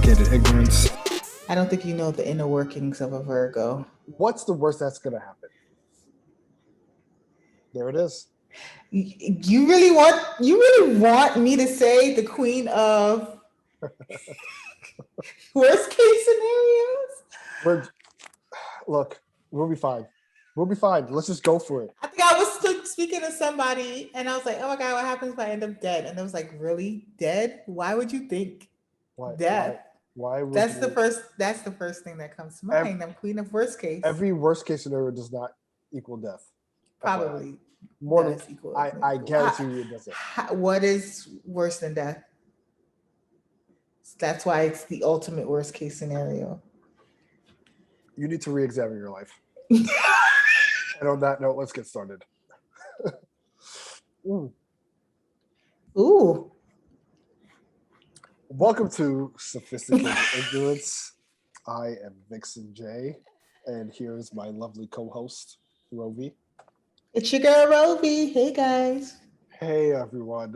sophisticated ignorance. I don't think you know the inner workings of a Virgo. What's the worst that's going to happen? There it is. You really want me to say the queen of worst case scenarios? We'll be fine. We'll be fine. Let's just go for it. I think I was speaking to somebody and I was like, oh my God, what happens if I end up dead? And I was like, really? Dead? Why would you think death? Why would that's the first thing that comes to mind. I'm queen of worst case. Every worst case scenario does not equal death. Probably. More than equal. I guarantee you it doesn't. What is worse than death? That's why it's the ultimate worst case scenario. You need to re-examine your life. And on that note, let's get started. Ooh. Welcome to Sophisticated Ignorance. I am Vixon J, and here is my lovely co-host, Rovie. It's your girl, Rovie. Hey, guys. Hey, everyone.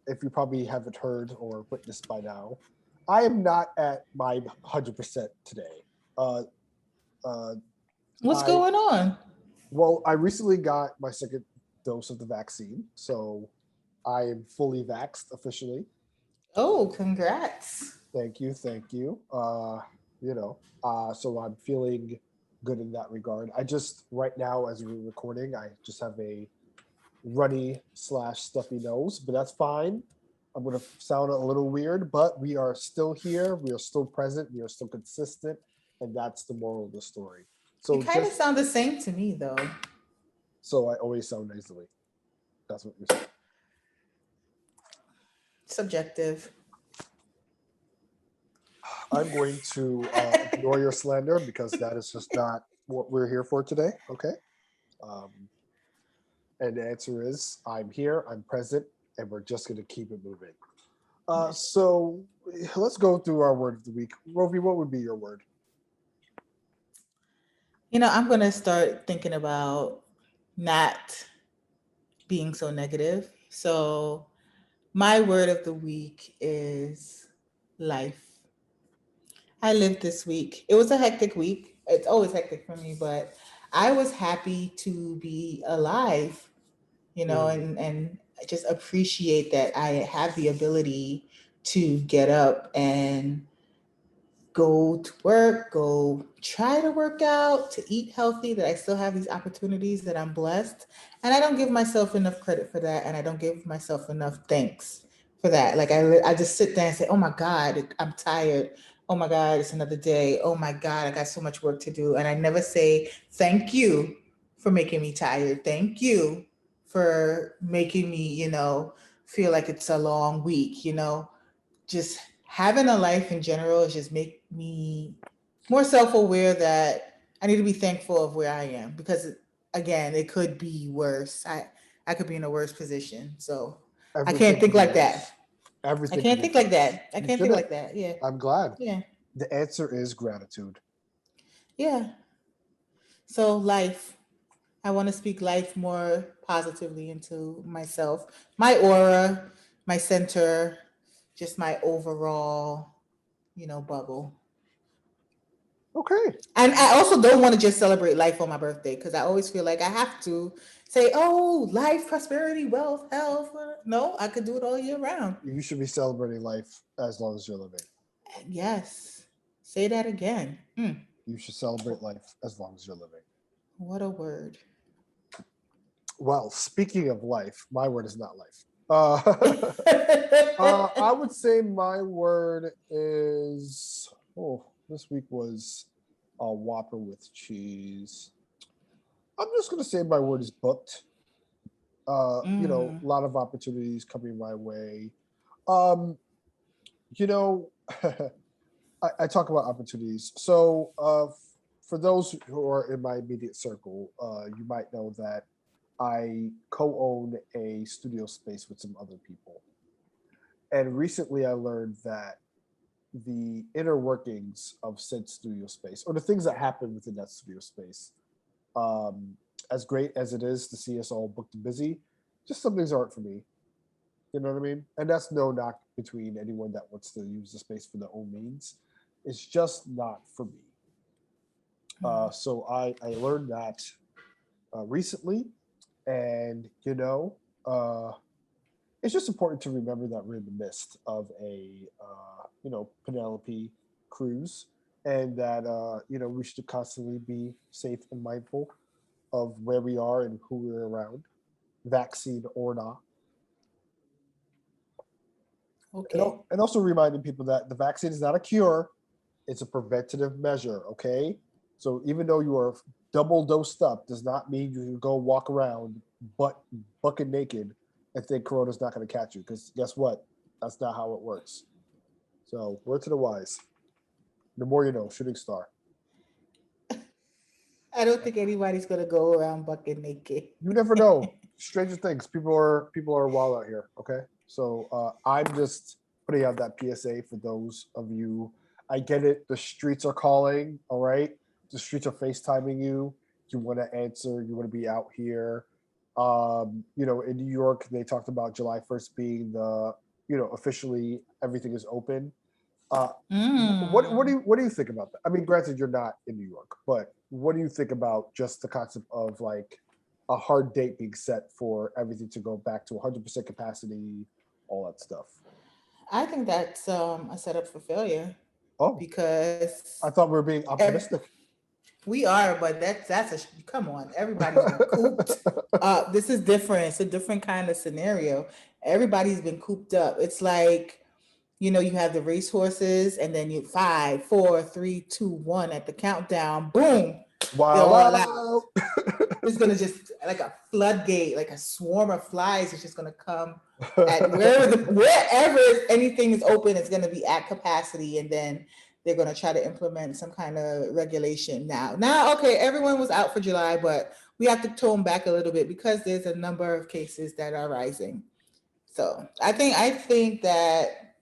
If you probably haven't heard or witnessed by now, I am not at my 100% today. What's going on? Well, I recently got my second dose of the vaccine, so I am fully vaxxed officially. Oh, congrats. Thank you. So I'm feeling good in that regard. I just, right now, as we're recording, I just have a runny/stuffy nose, but that's fine. I'm going to sound a little weird, but we are still here. We are still present. We are still consistent. And that's the moral of the story. So you kind of sound the same to me, though. So I always sound nasally. That's what you're saying. Subjective. I'm going to ignore your slander because that is just not what we're here for today. Okay. And the answer is I'm here, I'm present, and we're just going to keep it moving. So let's go through our word of the week. Rovie, what would be your word? I'm going to start thinking about not being so negative. So my word of the week is life. I lived this week. It was a hectic week. It's always hectic for me, but I was happy to be alive, and just appreciate that I have the ability to get up and go to work, go try to work out, to eat healthy, that I still have these opportunities, that I'm blessed. And I don't give myself enough credit for that. And I don't give myself enough thanks for that. Like I just sit there and say, oh my God, I'm tired. Oh my God, it's another day. Oh my God, I got so much work to do. And I never say, thank you for making me tired. Thank you for making me, feel like it's a long week, just having a life in general is just make me more self-aware that I need to be thankful of where I am, because again, it could be worse. I could be in a worse position. So I can't think like that. Everything. I can't think like that. I can't think like that. Yeah. I'm glad. Yeah. The answer is gratitude. Yeah. So life. I want to speak life more positively into myself, my aura, my center, just my overall, bubble. Okay. And I also don't want to just celebrate life on my birthday, because I always feel like I have to say, oh, life, prosperity, wealth, health. No, I could do it all year round. You should be celebrating life as long as you're living. Yes. Say that again. You should celebrate life as long as you're living. What a word. Well, speaking of life, my word is not life. I would say my word is, this week was a Whopper with cheese. I'm just going to say my word is booked. A lot of opportunities coming my way. I talk about opportunities. So for those who are in my immediate circle, you might know that I co-own a studio space with some other people. And recently I learned that the inner workings of said studio space, or the things that happen within that studio space, as great as it is to see us all booked and busy, just some things aren't for me. You know what I mean? And that's no knock between anyone that wants to use the space for their own means. It's just not for me. So I learned that recently, and uh, it's just important to remember that we're in the midst of a Penelope cruise, and that we should constantly be safe and mindful of where we are and who we're around, vaccine or not. And, Okay. and also reminding people that the vaccine is not a cure, it's a preventative measure, okay? So even though you are double dosed up, does not mean you can go walk around bucket naked and think Corona's not going to catch you. Because guess what? That's not how it works. So word to the wise. The more you know, shooting star. I don't think anybody's gonna go around bucket naked. You never know. Stranger things. People are wild out here. Okay, so I'm just putting out that PSA for those of you. I get it. The streets are calling. All right, the streets are FaceTiming you. You want to answer. You want to be out here. In New York, they talked about July 1st being the officially everything is open. Uh, Mm. what do you think about that? I mean, granted, you're not in New York, but what do you think about just the concept of like a hard date being set for everything to go back to 100% capacity, all that stuff? I think that's a setup for failure Oh, because I thought we were being ev- optimistic. we are, but come on. Everybody's been cooped up. This is different. It's a different kind of scenario. Everybody's been cooped up. It's like you have the racehorses, and then you five, four, three, two, one at the countdown. Boom, they're Wow, all out. wow. It's gonna just like a floodgate, like a swarm of flies is just gonna come at wherever anything is open, it's gonna be at capacity, and then they're gonna try to implement some kind of regulation now. Now, okay, everyone was out for July, but we have to tone back a little bit because there's a number of cases that are rising. So I think that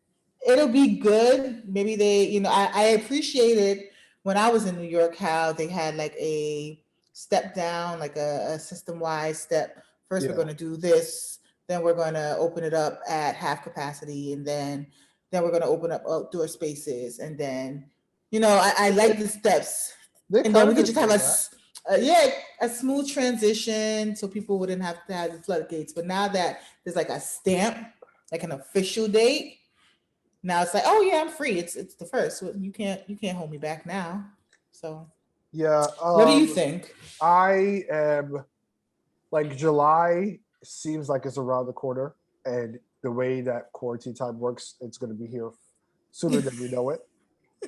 it'll be good. Maybe I appreciated when I was in New York how they had like a step down, like a system wide step. First, we're Yeah, going to do this, then we're going to open it up at half capacity, and then we're going to open up outdoor spaces, and then I they like the steps, they and then kind we of could did just have say that. yeah, a smooth transition so people wouldn't have to have the floodgates. But now that there's like a stamp, like an official date, now it's like, oh yeah, I'm free. It's the first. So you can't hold me back now. So Yeah, what do you think? I am like July seems like it's around the corner, and the way that quarantine time works, it's going to be here sooner than we know it.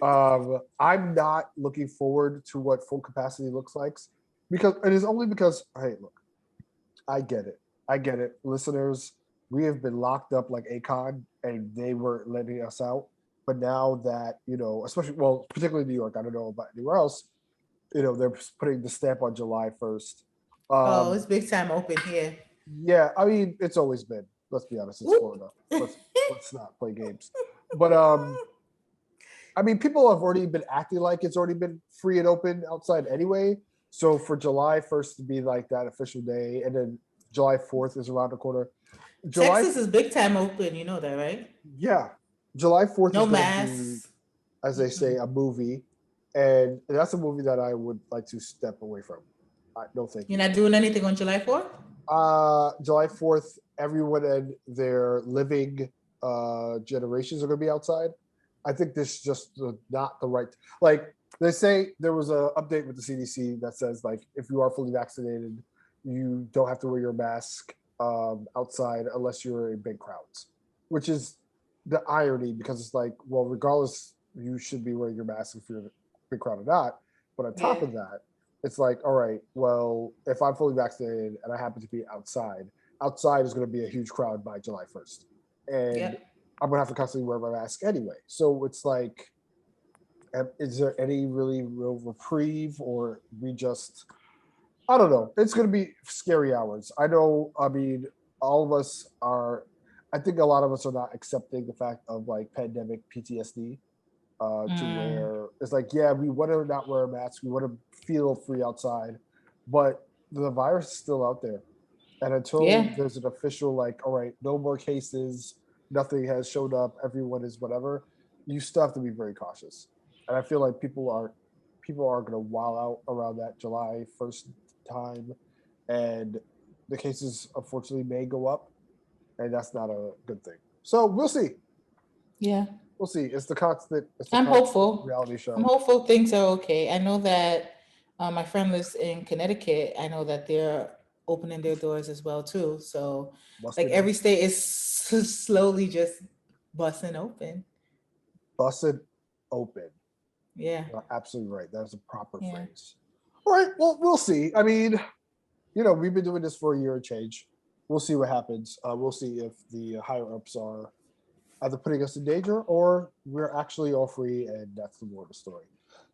I'm not looking forward to what full capacity looks like because it is only because hey, look, I get it, I get it, listeners. We have been locked up like Akon, and they were letting us out. But now that especially particularly New York, I don't know about anywhere else. They're putting the stamp on July 1st. Oh, Um, it's big time open here. yeah, I mean, it's always been. Let's be honest, it's Whoop. Florida. Let's not play games. But I mean, people have already been acting like it's already been free and open outside anyway. So for July 1st to be like that official day, and then July 4th is around the corner. July, Texas is big time open. You know that, right? yeah, July 4th is No going to be, masks. as they say, Mm-mm. a movie, and that's a movie that I would like to step away from. No, thank You're you. not doing anything on July 4th. July 4th, everyone and their living generations are going to be outside. I think this is just not the right. Like they say, there was a update with the CDC that says like if you are fully vaccinated, you don't have to wear your mask outside unless you're in big crowds, which is the irony because it's like, well, regardless, you should be wearing your mask if you're in a big crowd or not. But on top Yeah. of that, it's like, all right, well, if I'm fully vaccinated and I happen to be outside is going to be a huge crowd by July 1st. And Yep. I'm going to have to constantly wear my mask anyway. So it's like, is there any really real reprieve or we just, I don't know. It's going to be scary hours. I know, I mean, all of us are, I think a lot of us are not accepting the fact of like pandemic PTSD to Mm. where it's like, yeah, we want to not wear a mask, we want to feel free outside, but the virus is still out there. And until Yeah. there's an official, like, all right, no more cases, nothing has showed up, everyone is whatever, you still have to be very cautious. And I feel like people are going to wow out around that July 1st time, and the cases unfortunately may go up, and that's not a good thing. So we'll see. Yeah. We'll see. It's the constant. It's the I'm constant hopeful. reality I'm show. hopeful things are okay. I know that my friend lives in Connecticut. I know that they're opening their doors as well too. So, Must like be done. every state is slowly just busting open. Busted open. Yeah. You're absolutely right. That is a proper Yeah. phrase. All right. Well, we'll see. I mean, we've been doing this for a year and change. We'll see what happens. We'll see if the higher ups are either putting us in danger or we're actually all free, and that's the more of the story.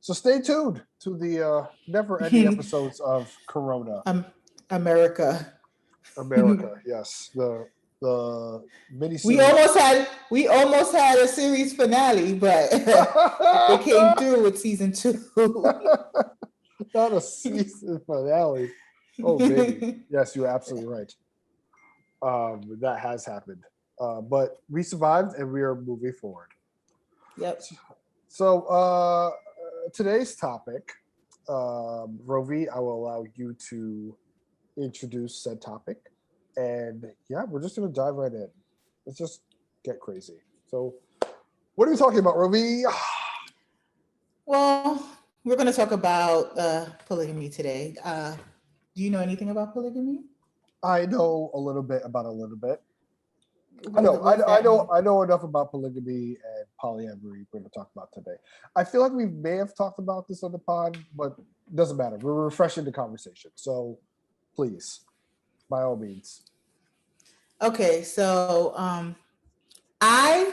So stay tuned to the never-ending episodes of Corona um, America. America. Yes, the we miniseries. almost had we almost had a series finale, but they came through with season two. Not a season finale. Oh baby, yes, you're absolutely right. That has happened, but we survived and we are moving forward. Yep. So today's topic, Rovie, I will allow you to introduce said topic, and yeah, we're just gonna dive right in. Let's just get crazy. So, what are we talking about, Rovie? Well, we're going to talk about polygamy today. Do you know anything about polygamy? I know a little bit about a little bit. I What, know, what does I that know, mean? I know enough about polygamy and polyamory. We're going to talk about today. I feel like we may have talked about this on the pod, but it doesn't matter. We're refreshing the conversation, so please, by all means. Okay, so I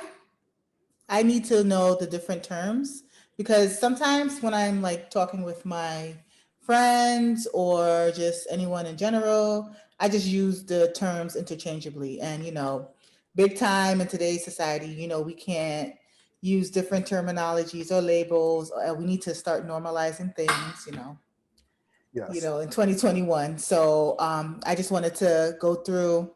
I need to know the different terms because sometimes when I'm like talking with my friends or just anyone in general, I just use the terms interchangeably. And, big time in today's society, we can't use different terminologies or labels. We need to start normalizing things, Yes. in 2021. So I just wanted to go through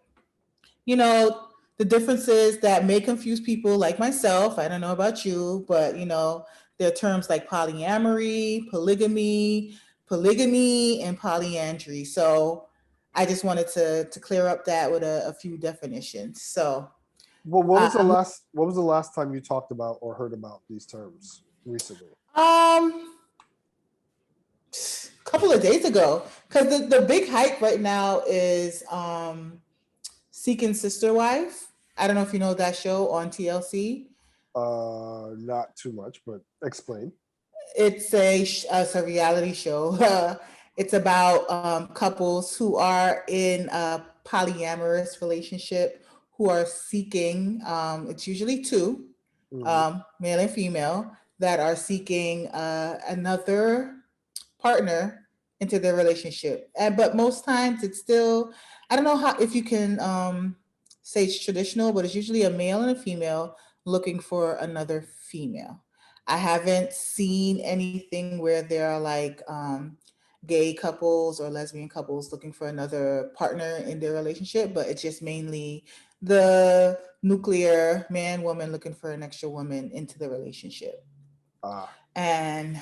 you know, the differences that may confuse people like myself. I don't know about you, but there are terms like polyamory, polygamy, and polyandry. So I just wanted to clear up that with a few definitions. So Well, um what was the last time you talked about or heard about these terms recently? um couple of days ago, because the big hype right now is Seeking Sister Wife. I don't know if you know that show on TLC. Not too much, but explain. It's a reality show. It's about couples who are in a polyamorous relationship who are seeking. It's usually two, Hmm. male and female, that are seeking another partner into their relationship. And but most times it's still, I don't know how if you can say it's traditional, but it's usually a male and a female looking for another female. I haven't seen anything where there are like gay couples or lesbian couples looking for another partner in their relationship, but it's just mainly the nuclear man woman looking for an extra woman into the relationship. Ah, And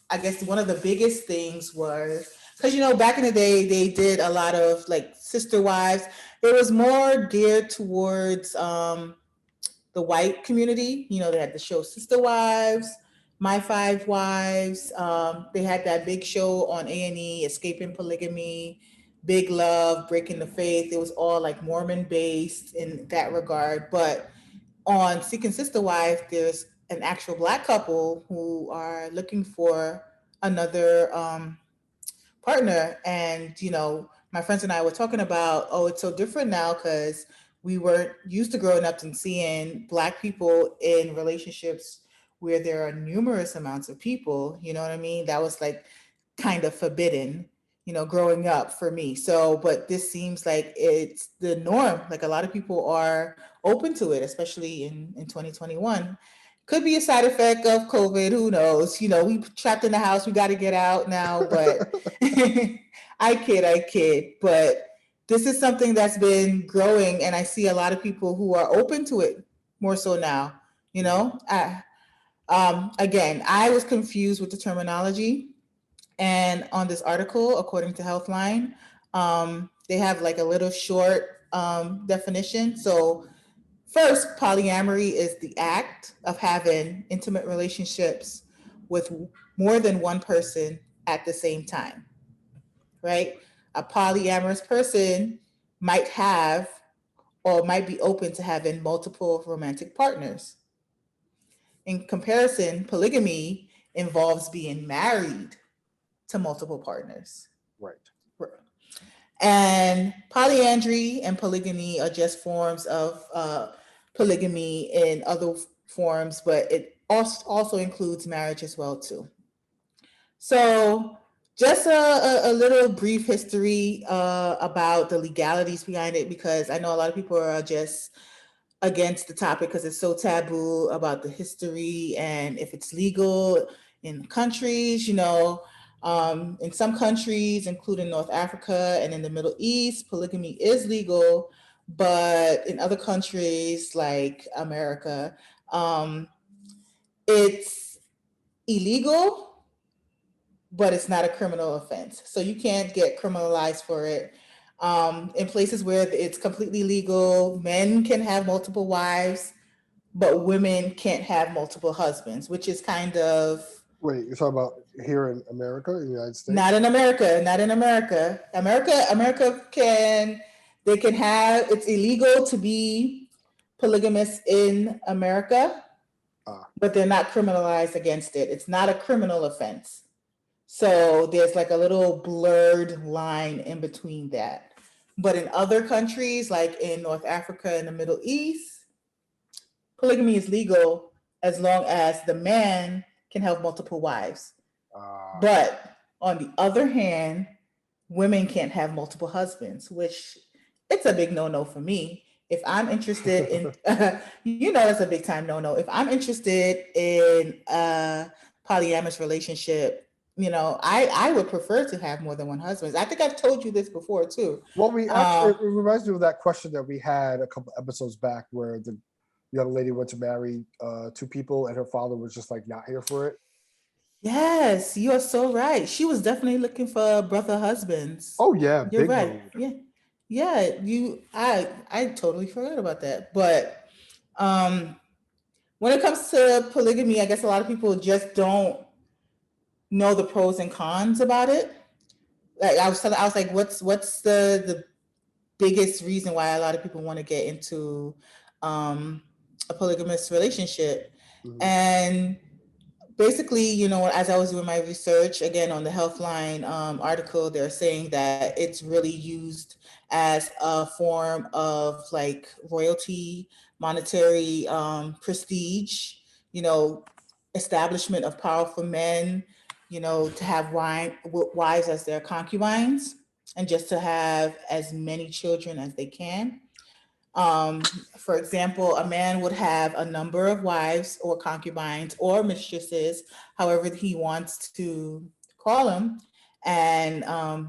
I guess one of the biggest things was because back in the day they did a lot of like sister wives. It was more geared towards the white community. They had the show Sister Wives, My Five Wives. They had that big show on A&E, Escaping Polygamy, Big Love, Breaking the Faith. It was all like Mormon based in that regard. But on Seeking Sister Wife, there's an actual black couple who are looking for another partner. And, my friends and I were talking about, oh, it's so different now because we weren't used to growing up and seeing black people in relationships where there are numerous amounts of people. You know what I mean? That was like kind of forbidden, growing up for me. So, but this seems like it's the norm. Like a lot of people are open to it, especially in 2021. Could be a side effect of COVID. Who knows? We trapped in the house. We got to get out now. But I kid. But this is something that's been growing, and I see a lot of people who are open to it more so now. You Mhm. know, again, I was confused with the terminology, and on this article, according to Healthline, they have like a little short definition. So, first, polyamory is the act of having intimate relationships with more than one person at the same time, right? A polyamorous person might have or might be open to having multiple romantic partners. In comparison, polygamy involves being married to multiple partners. Right. And polyandry and polygamy are just forms of polygamy in other forms, but it also includes marriage as well too. So, just a little brief history about the legalities behind it, because I know a lot of people are just against the topic because it's so taboo about the history and if it's legal in countries, in some countries, including North Africa and in the Middle East, polygamy is legal, but in other countries like America, it's illegal, but it's not a criminal offense. So you can't get criminalized for it. In places where it's completely legal, men can have multiple wives, but women can't have multiple husbands, which is kind of Wait, you're talking about here in America, in the United not States? in America. Not in America. America can they can have it's illegal to be polygamous in America, Ah, but they're not criminalized against it. It's not a criminal offense. So there's like a little blurred line in between that. But in other countries, like in North Africa and the Middle East, polygamy is legal as long as the man can have multiple wives. ah. But on the other hand, women can't have multiple husbands, which it's a big no-no for me. If I'm interested in, it's a big time no-no. If I'm interested in a polyamorous relationship, I would prefer to have more than one husband. I think I've told you this before too. Well, we actually, Uh, it reminds me of that question that we had a couple episodes back where the young lady went to marry two people and her father was just like not here for it. yes, you are so right. She was definitely looking for brother husbands. Oh, yeah, You're big right. mood. Yeah. Yeah, I totally forgot about that. But um when it comes to polygamy, I guess a lot of people just don't know the pros and cons about it. Like I was like, what's the biggest reason why a lot of people want to get into um a polygamous relationship? Mhm. And basically, as I was doing my research again on the Healthline article, they're saying that it's really used as a form of like royalty, monetary prestige, you know, establishment of powerful men, to have wives as their concubines and just to have as many children as they can. For example, a man would have a number of wives or concubines or mistresses, however he wants to call them, and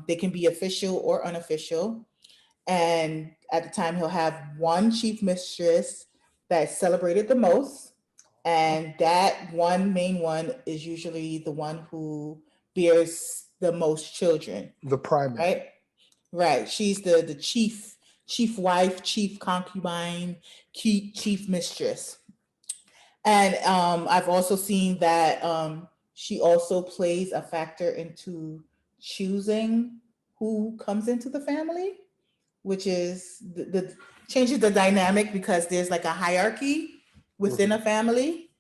they can be official or unofficial. And at the time, he'll have one chief mistress that's celebrated the most, and that one main one is usually the one who bears the most children, The primary. right? Right. She's the chief wife, chief concubine, chief mistress. And I've also seen that she also plays a factor into choosing who comes into the family, which is the changes the dynamic because there's like a hierarchy within a Mhm. family.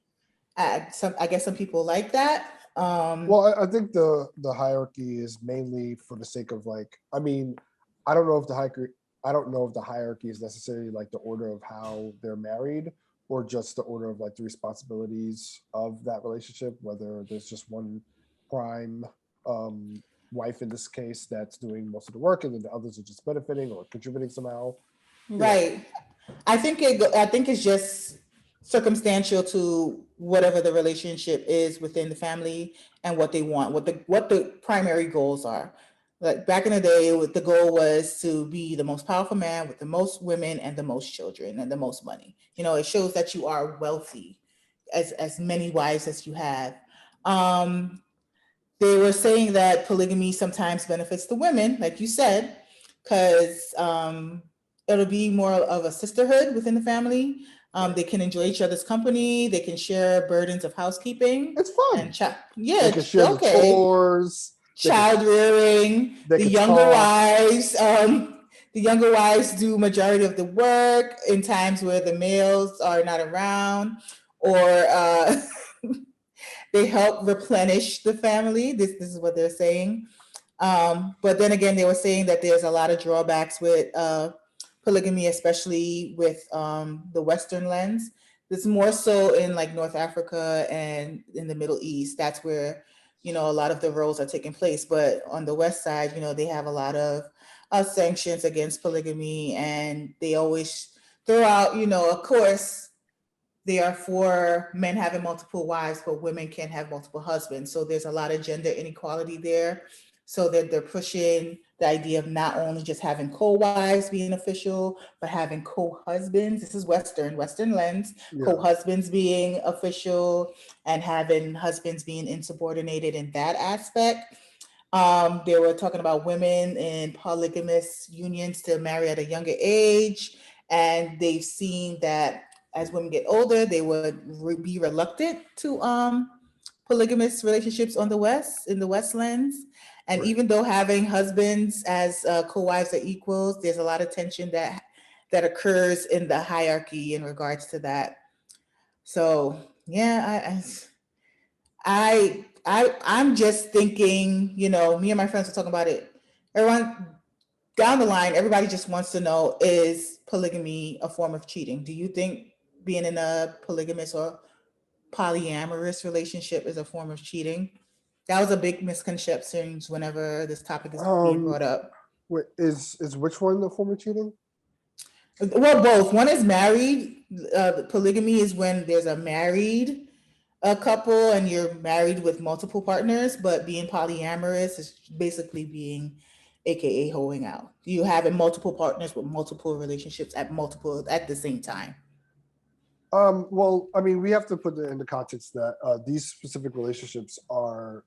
I guess some people like that. Well, I think the hierarchy is mainly for the sake of like, I mean, I don't know if the hierarchy, I don't know if the hierarchy is necessarily like the order of how they're married or just the order of like the responsibilities of that relationship, whether there's just one prime um, wife in this case that's doing most of the work and then the others are just benefiting or contributing somehow. You know, Right. I think it's just circumstantial to whatever the relationship is within the family and what they want, what the primary goals are. Like back in the day, the goal was to be the most powerful man with the most women and the most children and the most money. It shows that you are wealthy, as many wives as you have. Um, they were saying that polygamy sometimes benefits the women, like you said, because it'll be more of a sisterhood within the family. Right. They can enjoy each other's company. They can share burdens of housekeeping It's and fun. They yeah, can share the okay, chores. They can child rearing. they The can younger talk. wives, the younger wives do majority of the work in times where the males are not around, or they help replenish the family. This is what they're saying. But then again, they were saying that there's a lot of drawbacks with polygamy, especially with the Western lens. It's more so in like North Africa and in the Middle East. That's where, a lot of the roles are taking place. But on the West side, they have a lot of sanctions against polygamy, and they always throw out, of course, they are for men having multiple wives, but women can't have multiple husbands. So there's a lot of gender inequality there. So that they're pushing the idea of not only just having co-wives being official, but having co-husbands. This is Western lens, Yeah. co-husbands being official and having husbands being insubordinated in that aspect. They were talking about women in polygamous unions to marry at a younger age, and they've seen that as women get older, they would be reluctant to polygamous relationships on the West, in the West lens. And Right. even though having husbands as co-wives are equals, there's a lot of tension that occurs in the hierarchy in regards to that. So yeah, I'm just thinking, me and my friends were talking about it. Everyone down the line, everybody just wants to know, is polygamy a form of cheating? Do you think being in a polygamous or polyamorous relationship is a form of cheating? That was a big misconception whenever this topic is being Um. brought up. Wait, is which one the form of cheating? Well, both. One is married. Polygamy is when there's a married a couple and you're married with multiple partners, but being polyamorous is basically being AKA hoeing out. You having multiple partners with multiple relationships at the same time. Well, I mean, we have to put it in the context that these specific relationships are,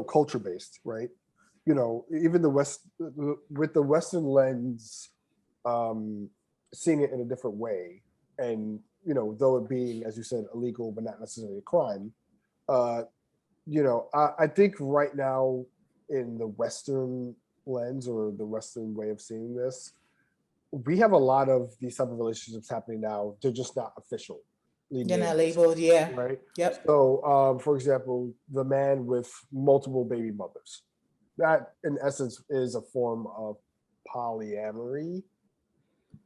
culture based, right? Even the West, with the Western lens, um, seeing it in a different way, and though it being, as you said, illegal but not necessarily a crime, uh, I think right now in the Western lens or the Western way of seeing this, we have a lot of these type of relationships happening now. They're just not officially You're not named, labeled, yeah. right? Yep. So, for example, the man with multiple baby mothers, that in essence is a form of polyamory,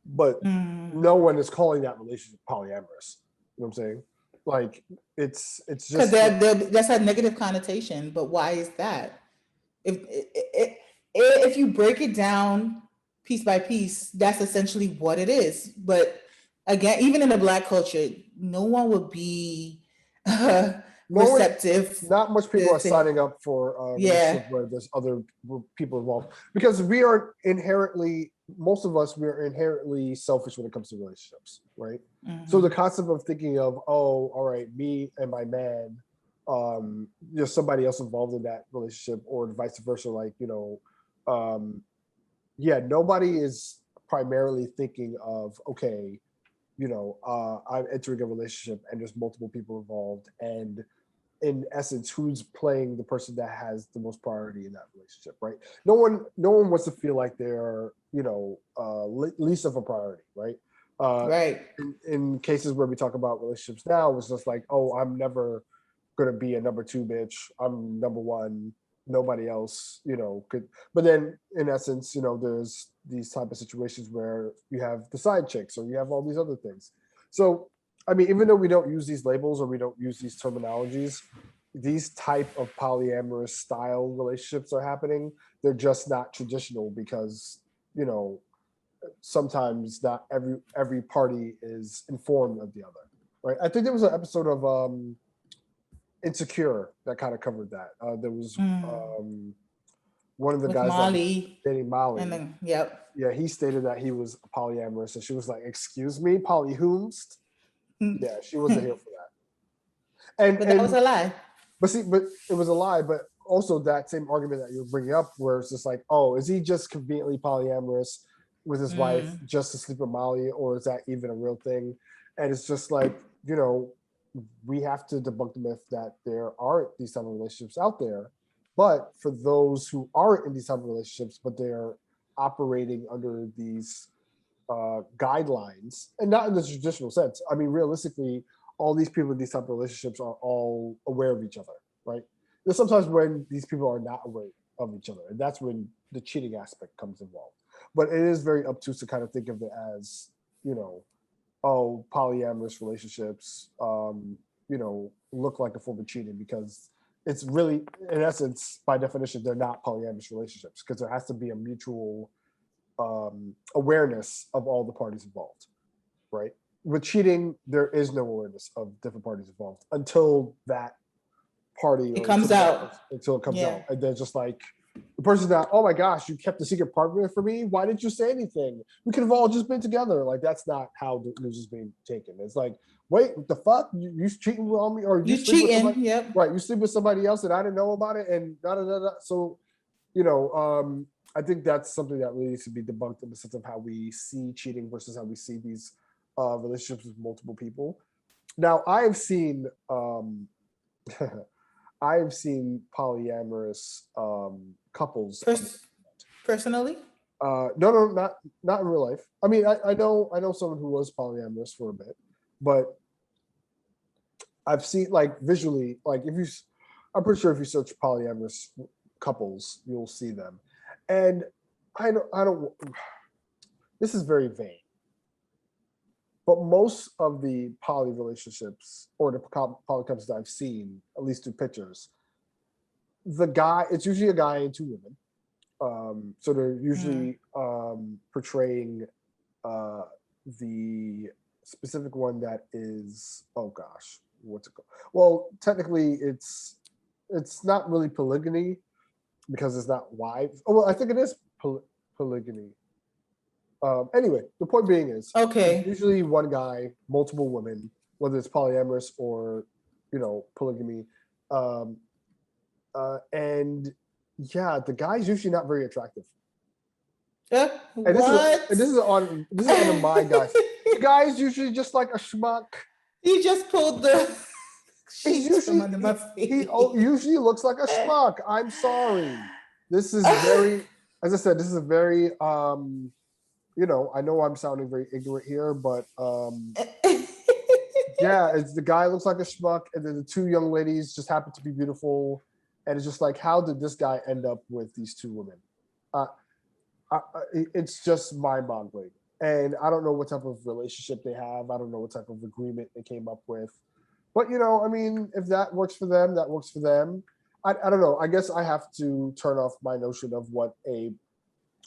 but Mm. no one is calling that relationship polyamorous. You know what I'm saying? Like it's Because just that's a negative connotation, but why is that? If you break it down piece by piece, that's essentially what it is. But again, even in the Black culture, no one would be no one, receptive not much people are to signing up for a yeah. relationship where there's other people involved because we are inherently, most of us, we are inherently selfish when it comes to relationships, right? So the Hmm. concept of thinking of, oh, all right, me and my man, there's somebody else involved in that relationship or vice versa, like, um, yeah, nobody is primarily thinking of, okay, I'm entering a relationship and there's multiple people involved, and in essence, who's playing the person that has the most priority in that relationship, right? No one wants to feel like they're, least of a priority, right? uh Right. in cases where we talk about relationships now, it's just like, oh, I'm never gonna be a number two bitch, I'm number one, nobody else, could. But then in essence, there's these type of situations where you have the side chicks or you have all these other things. So I mean, even though we don't use these labels or we don't use these terminologies, these type of polyamorous style relationships are happening. They're just not traditional because, you know sometimes not every party is informed of the other, right? I think there was an episode of Insecure that kind of covered that. There was Mm. one of the with guys that was Molly, dating and Molly, then yep. yeah, he stated that he was polyamorous, and she was like, "Excuse me, polyhumst?" Yeah, she wasn't here for that. But that was And a lie. but see, but it was a lie. But also that same argument that you're bringing up, where it's just like, oh, is he just conveniently polyamorous with his wife Mm. just to sleep with Molly, or is that even a real thing? And it's just like, you know, we have to debunk the myth that there aren't these type of relationships out there. But for those who aren't in these type of relationships, but they're operating under these guidelines, and not in the traditional sense. I mean, realistically, all these people in these type of relationships are all aware of each other, right? There's sometimes when these people are not aware of each other, and that's when the cheating aspect comes involved. But it is very obtuse to kind of think of it as, you know, oh, polyamorous relationships, look like a form of cheating because it's really, in essence, by definition, they're not polyamorous relationships because there has to be a mutual awareness of all the parties involved, right? With cheating, there is no awareness of different parties involved until that party It or comes out. until it comes Yeah. out, and they're just like the person's not. Oh my gosh, you kept a secret partner for me. Why didn't you say anything? We could have all just been together. Like that's not how the news is being taken. It's like, wait, what the fuck? You cheating on me, or you You sleep with somebody? cheating. Yep. Right, you sleep with somebody else, and I didn't know about it, and da da da da. So you know, I think that's something that really needs to be debunked in the sense of how we see cheating versus how we see these relationships with multiple people. Now, I have seen I have seen polyamorous couples. Pers- Personally. No, no, not in real life. I mean, I know someone who was polyamorous for a bit, but I've seen like visually, like I'm pretty sure if you search polyamorous couples, you'll see them, and I don't. This is very vain, but most of the poly relationships or the poly couples that I've seen, at least through pictures, the guy, it's usually a guy and two women. So they're Mm. usually portraying uh, the specific one that is, oh gosh, what's it called? Well, technically, it's not really polygamy because it's not wives. Oh, well, I think it is polygamy. Anyway, the point being is, it's Okay. usually one guy, multiple women, whether it's polyamorous or, polygamy. Um, and yeah, the guy's usually not very attractive. And this is and What? this is on my guys. The guy is usually just like a schmuck. You just pulled the He's sheets from usually under my he feet. usually looks like a schmuck. I'm sorry. This is very, as I said, this is a very I know I'm sounding very ignorant here, but yeah, it's the guy looks like a schmuck, and then the two young ladies just happen to be beautiful, and it's just like, how did this guy end up with these two women? Uh, it's just mind-boggling, and I don't know what type of relationship they have. I don't know what type of agreement they came up with, but I mean, if that works for them, that works for them. I don't know. I guess I have to turn off my notion of what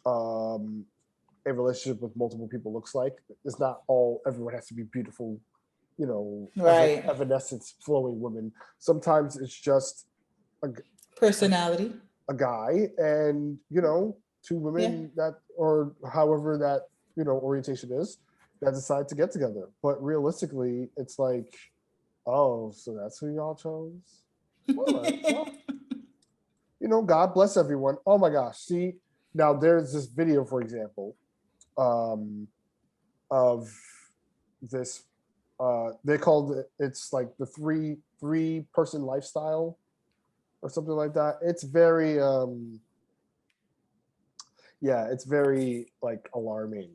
um, a relationship with multiple people looks like. It's not all everyone has to be beautiful, Right. evanescence flowing women. Sometimes it's just a, Personality. a guy and two Yeah. women that, or however that orientation is, that decide to get together. But realistically, it's like, oh, so that's who y'all chose. All right, well, God bless everyone. Oh my gosh, see, now there's this video, for example, um, of this. They called it's like the three person lifestyle or something like that. It's very yeah, it's very like alarming.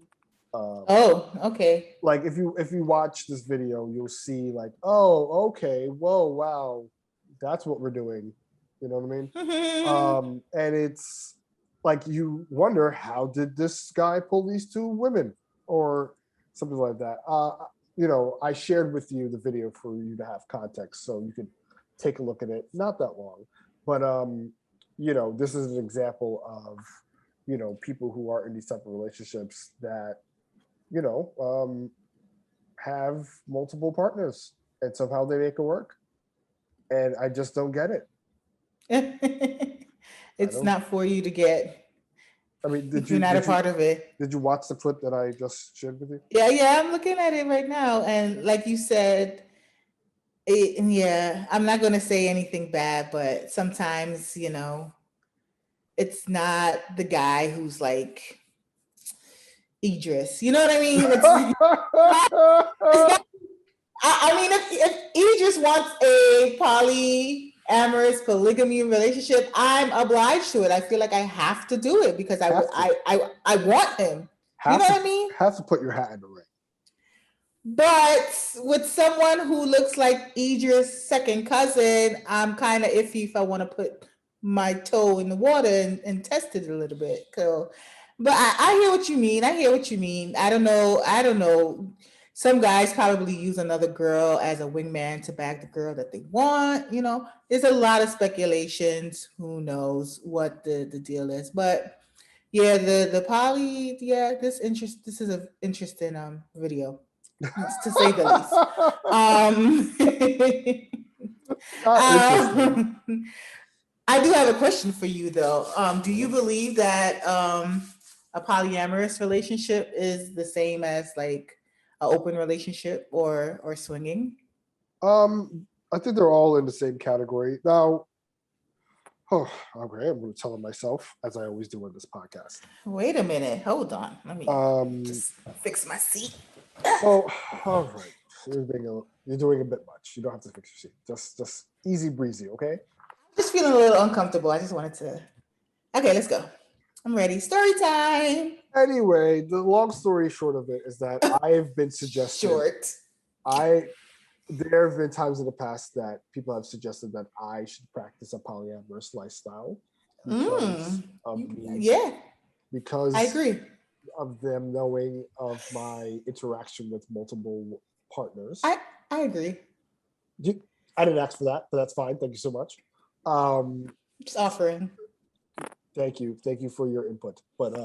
Um, Oh, okay. like if you watch this video, you'll see like, oh, okay, whoa, wow, that's what we're doing. You know what I mean? And it's like you wonder, how did this guy pull these two women or something like that. I shared with you the video for you to have context, so you could take a look at it. Not that long, but this is an example of people who are in these type of relationships that you know um, have multiple partners and somehow they make it work, and I just don't get it. I It's know. not for you to get I mean, if you're not a part of it. did you watch the clip that I just shared with you? Yeah, yeah, I'm looking at it right now. And like you said, yeah, I'm not going to say anything bad, but sometimes, it's not the guy who's like Idris. You know what I mean? It's not. I mean, if Idris wants a polyamorous polygamy relationship, I'm obliged to it. I feel like I have to do it because Have to, I want him. You have know to, what I mean? have to put your hat in the ring. But with someone who looks like Idris' second cousin, I'm kind of iffy if I want to put my toe in the water and test it a little bit. So, but I hear what you mean. I hear what you mean. I don't know. I don't know. Some guys probably use another girl as a wingman to bag the girl that they want. There's a lot of speculations. Who knows what the deal is? But yeah, the poly. Yeah, this is an interesting video, to say the least. Um, Not interesting. um, I do have a question for you though. Do you believe that a polyamorous relationship is the same as like an open relationship or swinging? I think they're all in the same category. Now, oh, okay, I'm going to tell it myself, as I always do on this podcast. Wait a minute. Hold on. Let me Um, just fix my seat. well, all right. You're doing a bit much. You don't have to fix your seat. Just easy breezy, okay? Just feeling a little uncomfortable. I just wanted to. Okay, let's go. I'm ready. Story time. Anyway, the long story short of it is that I've been suggested. Short. I There have been times in the past that people have suggested that I should practice a polyamorous lifestyle because of me, Yeah, I because agree. of them knowing of my interaction with multiple partners. I I agree. I didn't ask for that, but that's fine. Thank you so much. Um, Just offering. thank you for your input. But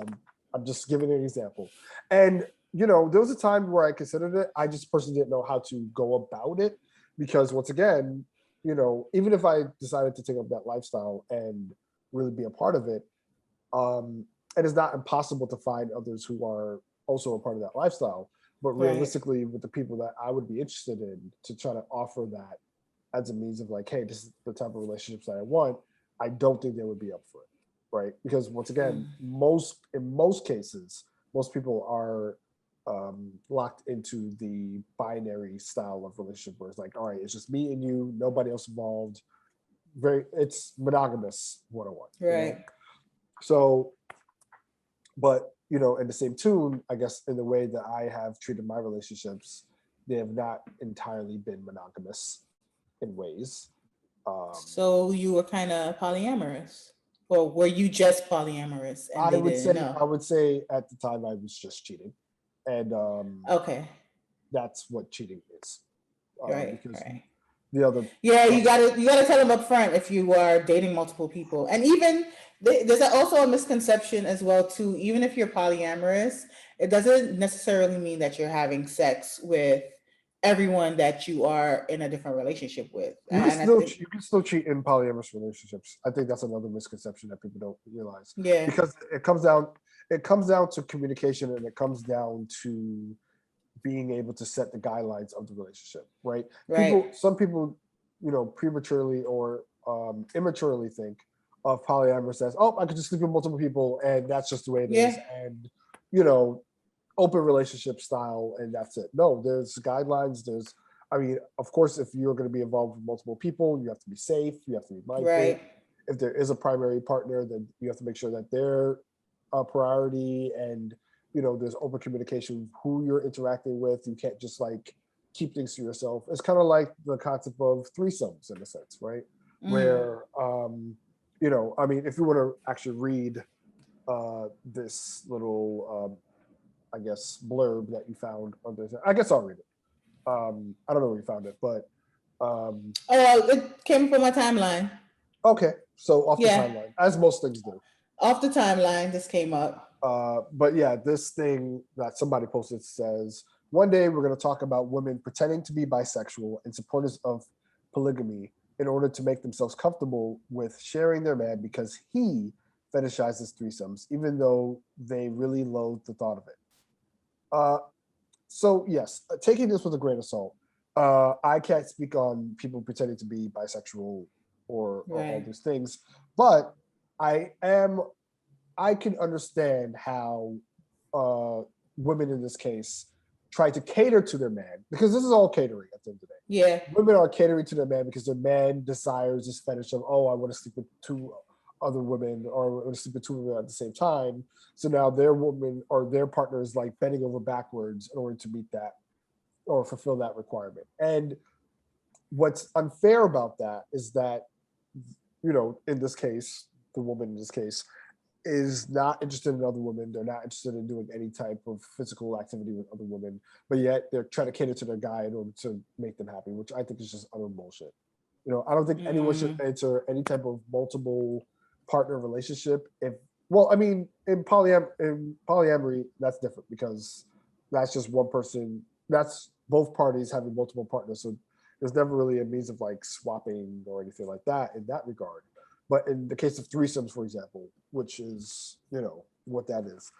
I'm just giving an example. And there was a time where I considered it. I just personally didn't know how to go about it because once again, even if I decided to take up that lifestyle and really be a part of it, it is not impossible to find others who are also a part of that lifestyle. But Right. realistically, with the people that I would be interested in to try to offer that as a means of like, hey, this is the type of relationships that I want, I don't think they would be up for it, right? Because once again, in most cases, most people are locked into the binary style of relationship where it's like, all right, it's just me and you, nobody else involved. It's monogamous 101. Right. So, but in the same tune, I guess in the way that I have treated my relationships, they have not entirely been monogamous in ways. So you were kind of polyamorous, or were you just polyamorous and they didn't know? I would say at the time I was just cheating, and Okay. that's what cheating is, Right. because Right. the other, Yeah, uh, you gotta tell them up front if you are dating multiple people, and even there's also a misconception as well too. Even if you're polyamorous, it doesn't necessarily mean that you're having sex with everyone that you are in a different relationship with, and I think you can still cheat in polyamorous relationships. I think that's another misconception that people don't realize yeah, because it comes down to communication and it comes down to being able to set the guidelines of the relationship, right? right, Some people, prematurely or immaturely think of polyamorous as, oh, I could just sleep with multiple people and that's just the way it is, yeah, and you know, open relationship style, and that's it. No, there's guidelines. I mean, of course, if you're going to be involved with multiple people, you have to be safe. You have to be mindful. right, If there is a primary partner, then you have to make sure that they're a priority, and there's open communication with who you're interacting with. You can't just like keep things to yourself. It's kind of like the concept of threesomes in a sense, right? Where I mean, if you want to actually read this little I guess blurb that you found on this, I guess I'll read it. I don't know where you found it, but it came from my timeline. okay. So off the Yeah, timeline, as most things do. off the timeline, this came up. But yeah, this thing that somebody posted says, one day we're going to talk about women pretending to be bisexual and supporters of polygamy in order to make themselves comfortable with sharing their man because he fetishizes threesomes, even though they really loathe the thought of it. Uh, so yes, taking this with a grain of salt. I can't speak on people pretending to be bisexual or all Right. these things, but I am I can understand how uh, women in this case try to cater to their man because this is all catering at the end of the day. Yeah. Women are catering to their man because their man desires this fetish of, oh, I want to sleep with two other women or I want to sleep with two women at the same time. So now their woman or their partner is like bending over backwards in order to meet that or fulfill that requirement. And what's unfair about that is that, in this case, the woman in this case is not interested in other women. They're not interested in doing any type of physical activity with other women, but yet they're trying to cater to their guy in order to make them happy, which I think is just utter bullshit. I don't think anyone should Mm. enter any type of multiple partner relationship. I mean, in polyamory, that's different because that's just one person. That's both parties having multiple partners. So there's never really a means of like swapping or anything like that in that regard. But in the case of threesomes, for example, which is, what that is,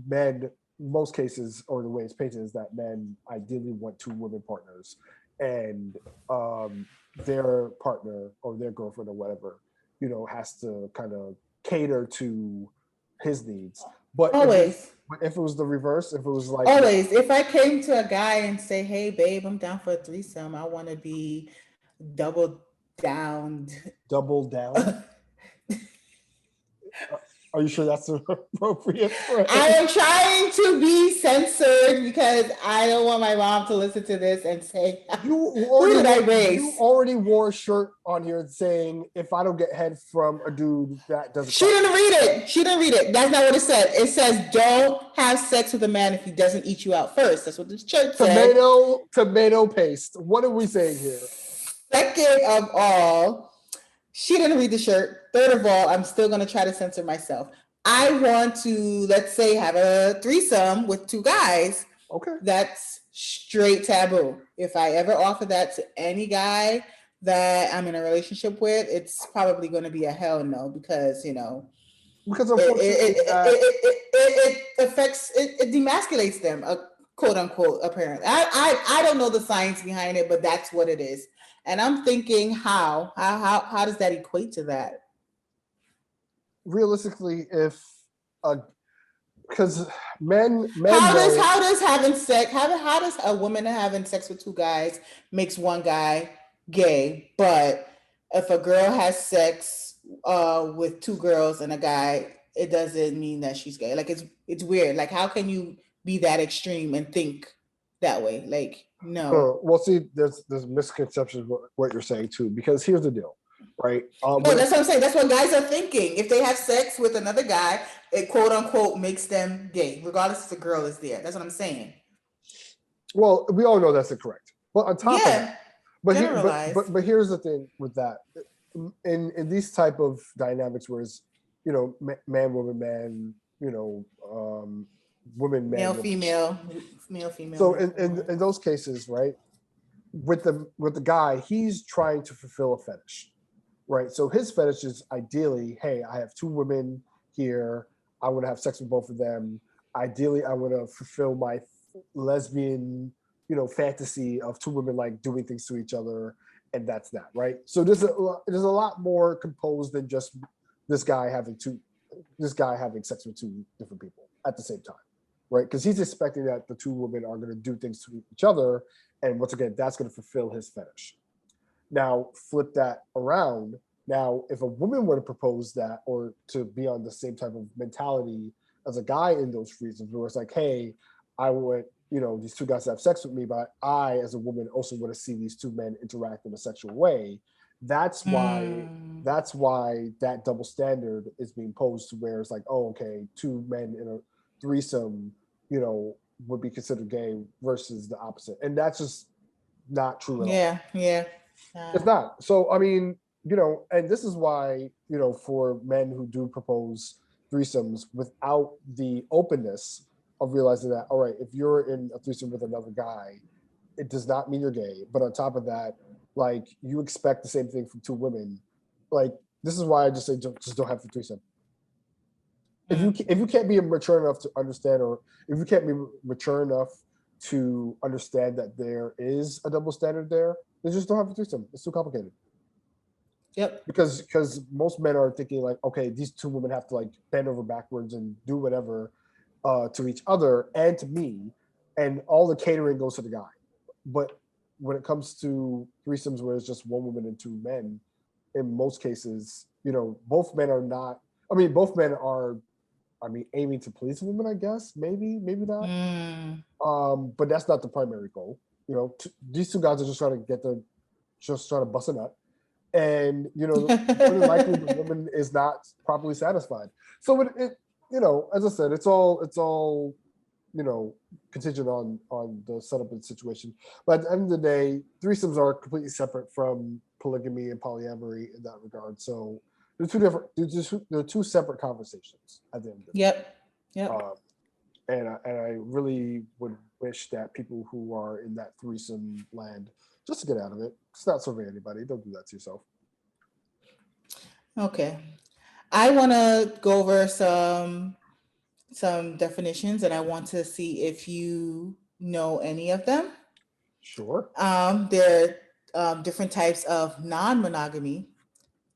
men, most cases, or the way it's painted is that men ideally want two women partners and their partner or their girlfriend or whatever, has to kind of cater to his needs. But Always. if it was the reverse, if it was like, Always. If I came to a guy and say, "Hey, babe, I'm down for a threesome. I want to be double downed." double down, are you sure that's the appropriate I phrase? am trying to be censored because I don't want my mom to listen to this and say, "Who did I You raise?" already wore a shirt on here saying if I don't get head from a dude, that doesn't She count. didn't read it. She didn't read it. That's not what it said. It says, "Don't have sex with a man if he doesn't eat you out first." That's what this church said. Tomato paste. What are we saying here? Second of all, she didn't read the shirt. Third of all, I'm still going to try to censor myself. I want to, let's say, have a threesome with two guys. Okay. That's straight taboo. If I ever offer that to any guy that I'm in a relationship with, it's probably going to be a hell no because, Because it, unfortunately, it, it, it affects, it demasculates them, quote unquote, apparently. I don't know the science behind it, but that's what it is. And I'm thinking, how does that equate to that? realistically, if because men know How does a woman having sex with two guys makes one guy gay, but if a girl has sex with two girls and a guy, it doesn't mean that she's gay. Like it's weird. Like how can you be that extreme and think that way? Like no. well, see, there's misconceptions what you're saying too. Because here's the deal, right? No, that's what I'm saying. That's what guys are thinking. If they have sex with another guy, it quote unquote makes them gay, regardless if the girl is there. That's what I'm saying. well, we all know that's incorrect. But on top of that, Yeah, generalized. but here's the thing with that. In these type of dynamics, whereas man, woman, man, woman, Male, man, woman. female, male, female, So male, female. in those cases, right, with the guy, he's trying to fulfill a fetish, right? So his fetish is ideally, hey, I have two women here. I want to have sex with both of them. Ideally, I want to fulfill my lesbian, fantasy of two women like doing things to each other, and that's that, right? So there's a lot more composed than just this guy having sex with two different people at the same time, right? Because he's expecting that the two women are going to do things to each other, and once again, that's going to fulfill his fetish. Now, flip that around. Now, if a woman were to propose that or to be on the same type of mentality as a guy in those reasons, where it's like, hey, I want, these two guys to have sex with me, but I, as a woman, also want to see these two men interact in a sexual way. That's why Mm, that double standard is being posed to where it's like, oh, okay, two men in a threesome, would be considered gay versus the opposite. And that's just not true at all. yeah, yeah. It's not. So I mean, and this is why, for men who do propose threesomes without the openness of realizing that, all right, if you're in a threesome with another guy, it does not mean you're gay. But on top of that, like you expect the same thing from two women. Like this is why I just say just don't have the threesome. If you can't be mature enough to understand, or if you can't be mature enough to understand that there is a double standard there, then just don't have a threesome. It's too complicated. Yep. Because most men are thinking like, okay, these two women have to like bend over backwards and do whatever to each other and to me, and all the catering goes to the guy. But when it comes to threesomes where it's just one woman and two men, in most cases, both men are not. I mean, both men are. I mean, aiming to please women, I guess. Maybe not. But that's not the primary goal. These two guys are just trying to bust a nut, and more than likely the woman is not properly satisfied. So as I said, it's all contingent on the setup and situation. But at the end of the day, threesomes are completely separate from polygamy and polyamory in that regard. So they're two different. They're two separate conversations at the end of the day. Yep. And I really would wish that people who are in that threesome land just to get out of it. It's not serving anybody. Don't do that to yourself. Okay. I want to go over some definitions, and I want to see if you know any of them. Sure. There are different types of non-monogamy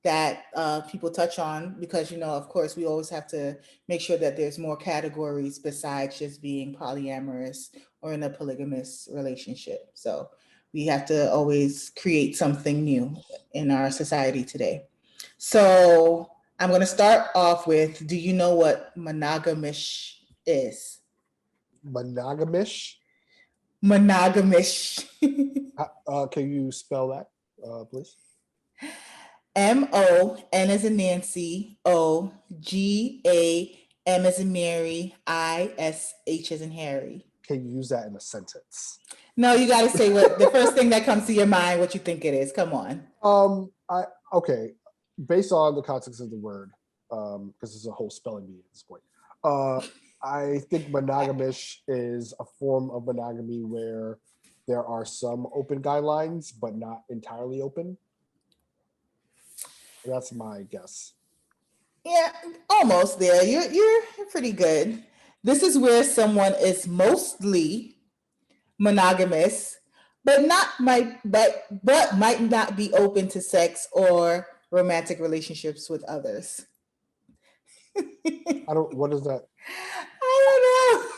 that people touch on because, of course, we always have to make sure that there's more categories besides just being polyamorous or in a polygamous relationship. So we have to always create something new in our society today. So I'm going to start off with, do you know what monogamish is? Monogamish. Monogamish. Can you spell that, please? MON as in Nancy, OGAM as in Mary, ISH as in Harry. Can you use that in a sentence? No, you got to say what the first thing that comes to your mind, what you think it is. Come on. Okay. Based on the context of the word, because it's a whole spelling bee at this point. I think monogamish is a form of monogamy where there are some open guidelines, but not entirely open. That's my guess. Yeah, almost there. You're pretty good. This is where someone is mostly monogamous, but might not be open to sex or romantic relationships with others. What is that? I don't know.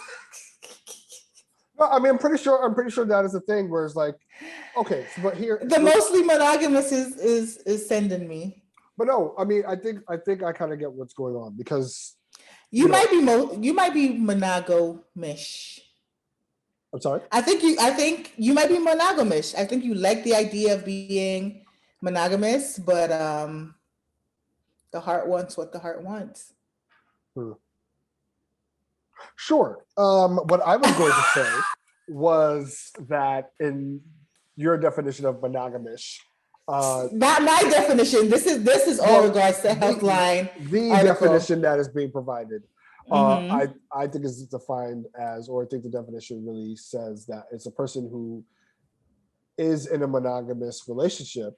No, I mean, I'm pretty sure that is a thing where it's like, okay, but here the mostly monogamous is sending me. But no, I mean, I think I kind of get what's going on because you might be monogamish. I'm sorry. I think you might be monogamish. I think you like the idea of being monogamous, but the heart wants what the heart wants. Sure. What I was going to say was that in your definition of monogamish, not my definition. This is all regards to Healthline. The definition that is being provided, I think is defined as, or I think the definition really says that it's a person who is in a monogamous relationship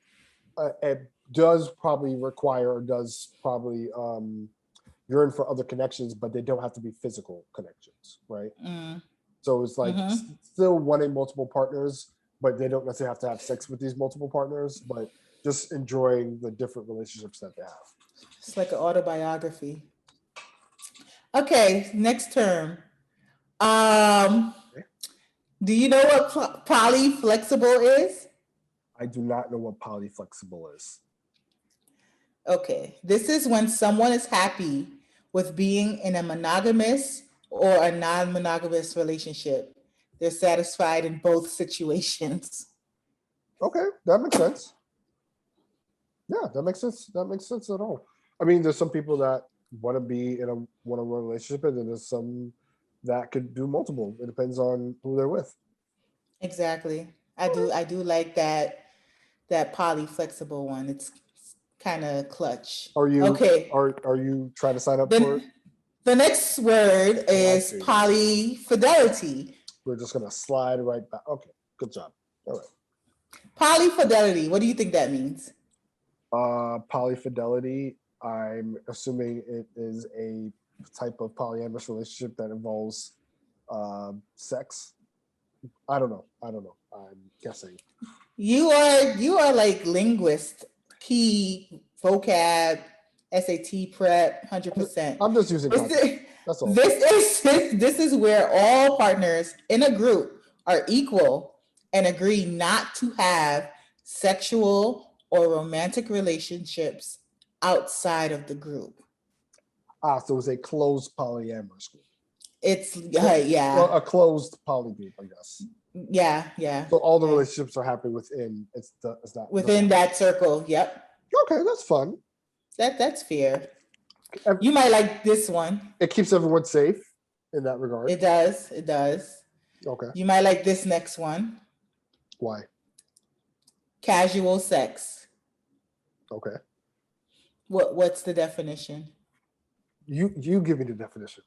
and does probably require or does probably yearn for other connections, but they don't have to be physical connections, right? So it's like still wanting multiple partners, but they don't necessarily have to have sex with these multiple partners, but just enjoying the different relationships that they have. It's like an autobiography. Okay, next term. Do you know what polyflexible is? I do not know what polyflexible is. Okay, this is when someone is happy with being in a monogamous or a non-monogamous relationship. They're satisfied in both situations. Okay, that makes sense. Yeah, that makes sense. That makes sense at all. I mean, there's some people that want to be in a one-on-one relationship, and then there's some that could do multiple. It depends on who they're with. Exactly. I do like that polyflexible one. It's kind of clutch. Are you okay? Are you trying to sign up for it? The next word is polyfidelity. We're just gonna slide right back. Okay, good job. All right. Polyfidelity. What do you think that means? Polyfidelity. I'm assuming it is a type of polyamorous relationship that involves sex. I don't know. I'm guessing. You are like linguist, key, vocab, SAT prep, hundred I'm percent. I'm just using This context. is That's all. this is where all partners in a group are equal and agree not to have sexual or romantic relationships outside of the group. So it's a closed polyamorous group. It's Well, yeah, a closed poly group, I guess. yeah, yeah, So all the yeah. relationships are happening within. It's not the Within that circle, yep. Okay, that's fun. That's fair. You might like this one. It keeps everyone safe in that regard. It does. It does. Okay. You might like this next one. Why? Casual sex. Okay. What's the definition? You give me the definition.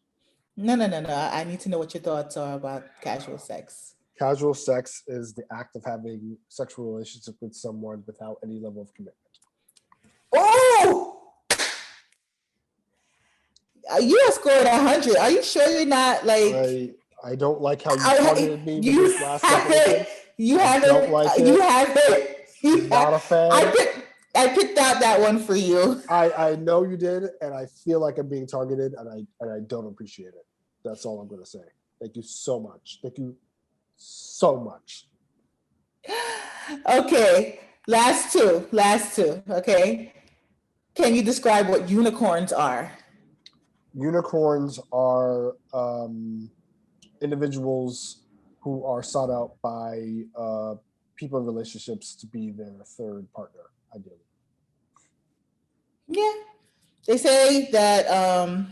No, no, no, no. I need to know what your thoughts are about casual sex. Casual sex is the act of having sexual relationship with someone without any level of commitment. Oh, you are scored 100. Are you sure you're not like? I don't like how you targeted me with You this last haven't. definition. You I haven't. don't like it. You haven't. You Not a fan. I picked out that one for you. I know you did, and I feel like I'm being targeted, and I don't appreciate it. That's all I'm gonna say. Thank you so much. Thank you so much. Okay, last two. Last two. Okay. Can you describe what unicorns are? Unicorns are individuals who are sought out by people in relationships to be their third partner, ideally. Yeah. They say that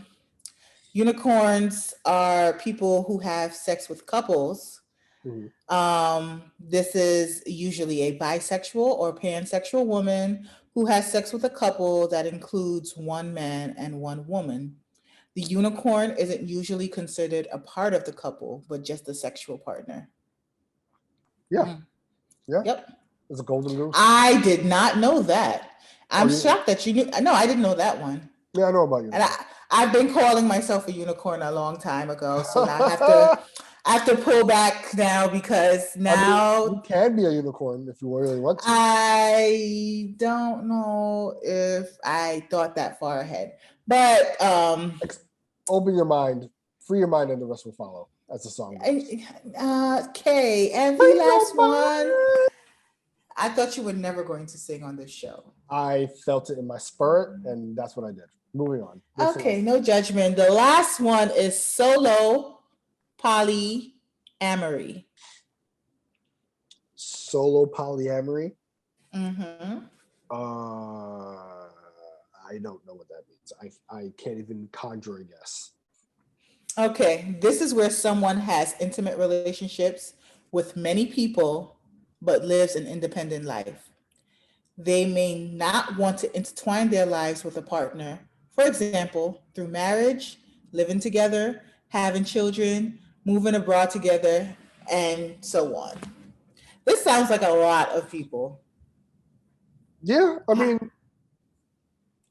unicorns are people who have sex with couples. Mhm. This is usually a bisexual or pansexual woman who has sex with a couple that includes one man and one woman. The unicorn isn't usually considered a part of the couple, but just a sexual partner. Yeah, Mm. yeah. Yep. It's a golden goose. I did not know that. Oh, I'm shocked that you knew. No, I didn't know that one. Yeah, I know about And unicorns. I've been calling myself a unicorn a long time ago, so now I have to pull back now because I mean, now you can be a unicorn if you really want to. I don't know if I thought that far ahead. But Open your mind, free your mind, and the rest will follow, as the song goes. okay, and the Free last your one. mind. I thought you were never going to sing on this show. I felt it in my spirit, and that's what I did. Moving on. Okay, no judgment. The last one is solo polyamory. Solo polyamory. Mm-hmm. I don't know what that means. I can't even conjure a guess. Okay, this is where someone has intimate relationships with many people but lives an independent life. They may not want to intertwine their lives with a partner, for example, through marriage, living together, having children, moving abroad together, and so on. This sounds like a lot of people. Yeah, I mean,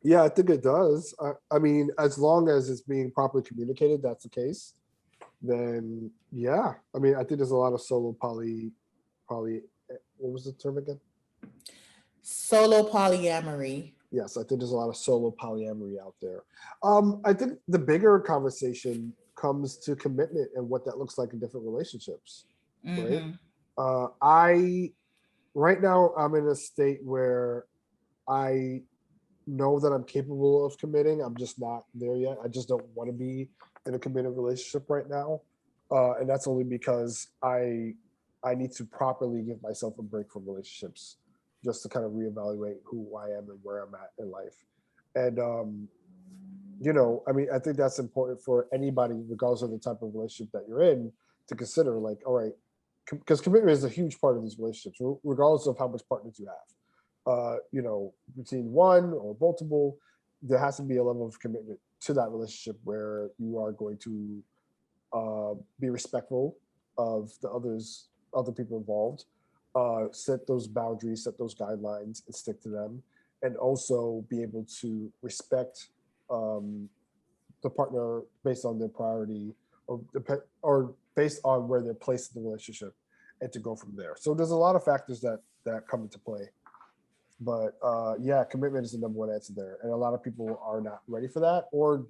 yeah, I think it does. I mean, as long as it's being properly communicated, that's the case. Then yeah, I mean, I think there's a lot of solo poly. What was the term again? Solo polyamory. Yes, I think there's a lot of solo polyamory out there. I think the bigger conversation comes to commitment and what that looks like in different relationships, right? Mm-hmm. I right now I'm in a state where I know that I'm capable of committing. I'm just not there yet. I just don't want to be in a committed relationship right now, and that's only because I need to properly give myself a break from relationships, just to kind of reevaluate who I am and where I'm at in life. And I mean, I think that's important for anybody, regardless of the type of relationship that you're in, to consider. Like, all right, because commitment is a huge part of these relationships, regardless of how much partners you have. Between one or multiple, there has to be a level of commitment to that relationship where you are going to be respectful of the other people involved. set those boundaries, set those guidelines, and stick to them, and also be able to respect um, the partner based on their priority or based on where they're placed in the relationship, and to go from there. So there's a lot of factors that come into play. But yeah, commitment is the number one answer there, and a lot of people are not ready for that, or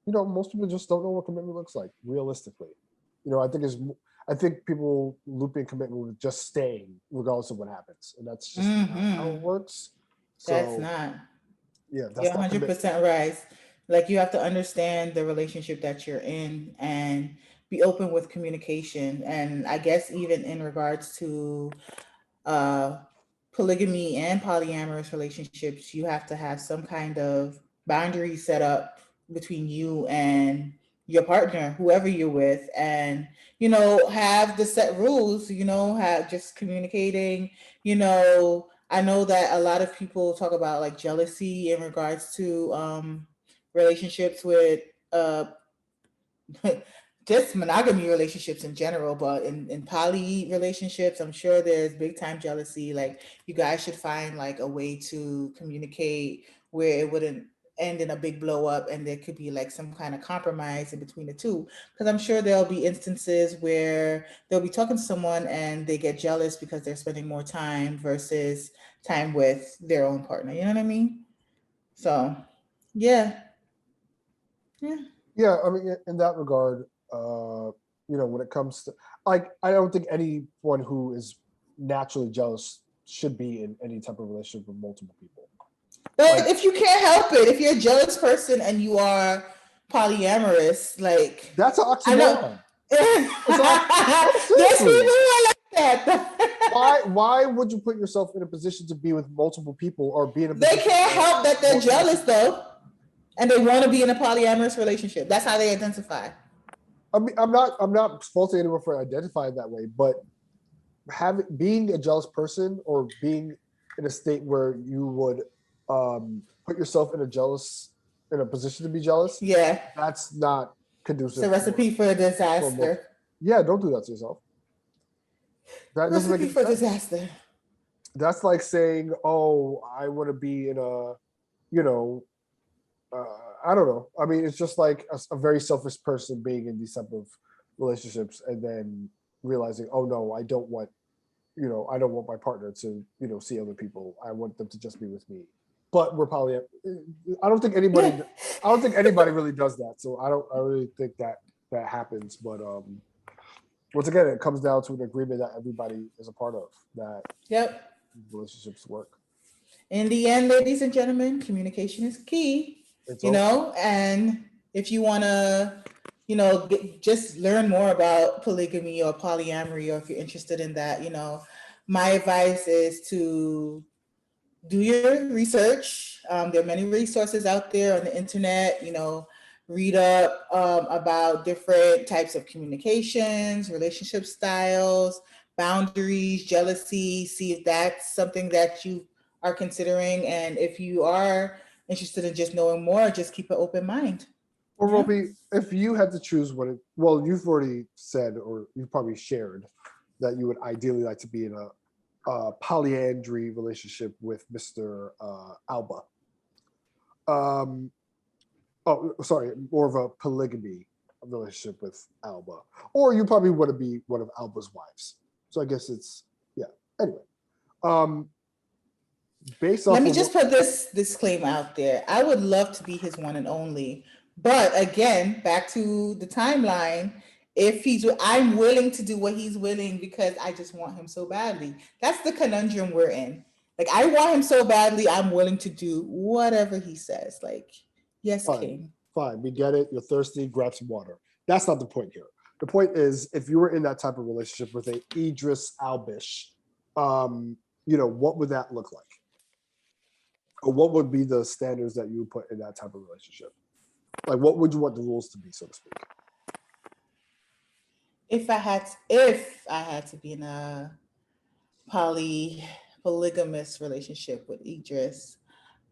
most people just don't know what commitment looks like realistically. I think people loop in commitment with just staying regardless of what happens, and that's just not how it Mm-hmm. works. That's So not. yeah, You're that's not commit. 100% right. Like you have to understand the relationship that you're in and be open with communication. And I guess even in regards to uh, polygamy and polyamorous relationships, you have to have some kind of boundary set up between you and your partner, whoever you're with, and have the set rules. Have just communicating. I know that a lot of people talk about like jealousy in regards to relationships with uh, just monogamy relationships in general, but in poly relationships, I'm sure there's big time jealousy. Like you guys should find like a way to communicate where it wouldn't end in a big blow up and there could be like some kind of compromise in between the two. Because I'm sure there'll be instances where they'll be talking to someone and they get jealous because they're spending more time versus time with their own partner. You know what I mean? So, yeah, yeah. Yeah, I mean, in that regard, when it comes to like, I don't think anyone who is naturally jealous should be in any type of relationship with multiple people. But Like, if you can't help it, if you're a jealous person and you are polyamorous, like that's an I know oxymoron. It's no, there's people seriously. who are like that. Why would you put yourself in a position to be with multiple people or be in a They position can't where help that they're multiple jealous people? though, and they want to be in a polyamorous relationship. That's how they identify. I mean, I'm not faulting anyone for identifying that way, but having being a jealous person or being in a state where you would put yourself in a position to be jealous, Yeah, that's not it's a conducive recipe for a for most. disaster. Yeah, don't do that to yourself. That doesn't make Recipe any for sense. disaster. That's like saying, "Oh, I want to be in a, you know, I don't know." I mean, it's just like a very selfish person being in these type of relationships and then realizing, "Oh no, I don't want my partner to, see other people. I want them to just be with me." But we're probably, I don't think anybody, I don't think anybody really does that. So I really think that happens. But once again, it comes down to an agreement that everybody is a part of, that Yep. relationships work. In the end, ladies and gentlemen, communication is key, It's also and if you want to, just learn more about polygamy or polyamory, or if you're interested in that, my advice is to do your research. There are many resources out there on the internet, read up about different types of communications, relationship styles, boundaries, jealousy, see if that's something that you are considering. And if you are interested in just knowing more, just keep an open mind. Well, Yeah. Roby, if you had to choose well, you've already said, or you've probably shared, that you would ideally like to be in a polyandry relationship with Mr. Alba. Um, oh, sorry, more of a polygamy relationship with Alba, or you probably want to be one of Alba's wives. So I guess yeah. Anyway, um, based Let off me of what, just put this disclaimer out there. I would love to be his one and only. But again, back to the timeline. If I'm willing to do what he's willing because I just want him so badly. That's the conundrum we're in. Like, I want him so badly, I'm willing to do whatever he says. Like, yes, fine, King. fine, we get it. You're thirsty. Grab some water. That's not the point here. The point is, if you were in that type of relationship with a Idris Albish, what would that look like? Or what would be the standards that you would put in that type of relationship? Like, what would you want the rules to be, so to speak? If I had to be in a poly polygamous relationship with Idris,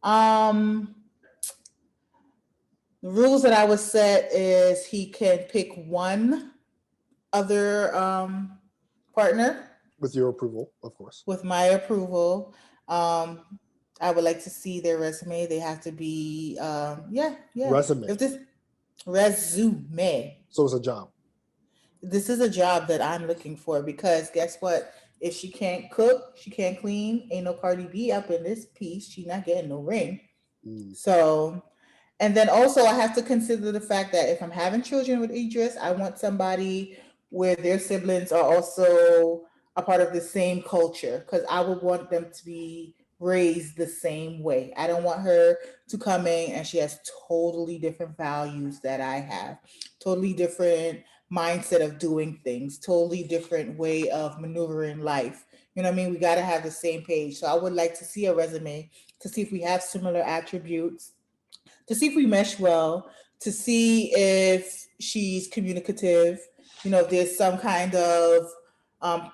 um, the rules that I would set is he can pick one other partner. With your approval, of course. with my approval. Um, I would like to see their resume. They have to be, yeah, yeah. Resume. If this resume, So it's a job. this is a job that I'm looking for because guess what? If she can't cook, she can't clean. Ain't no Cardi B up in this piece. She not getting no ring. Mm. So, and then also I have to consider the fact that if I'm having children with Idris, I want somebody where their siblings are also a part of the same culture because I would want them to be raised the same way. I don't want her to come in and she has totally different values that I have, totally different mindset of doing things, totally different way of maneuvering life. You know what I mean? We got to have the same page. So I would like to see a resume to see if we have similar attributes, to see if we mesh well, to see if she's communicative, if there's some kind of um,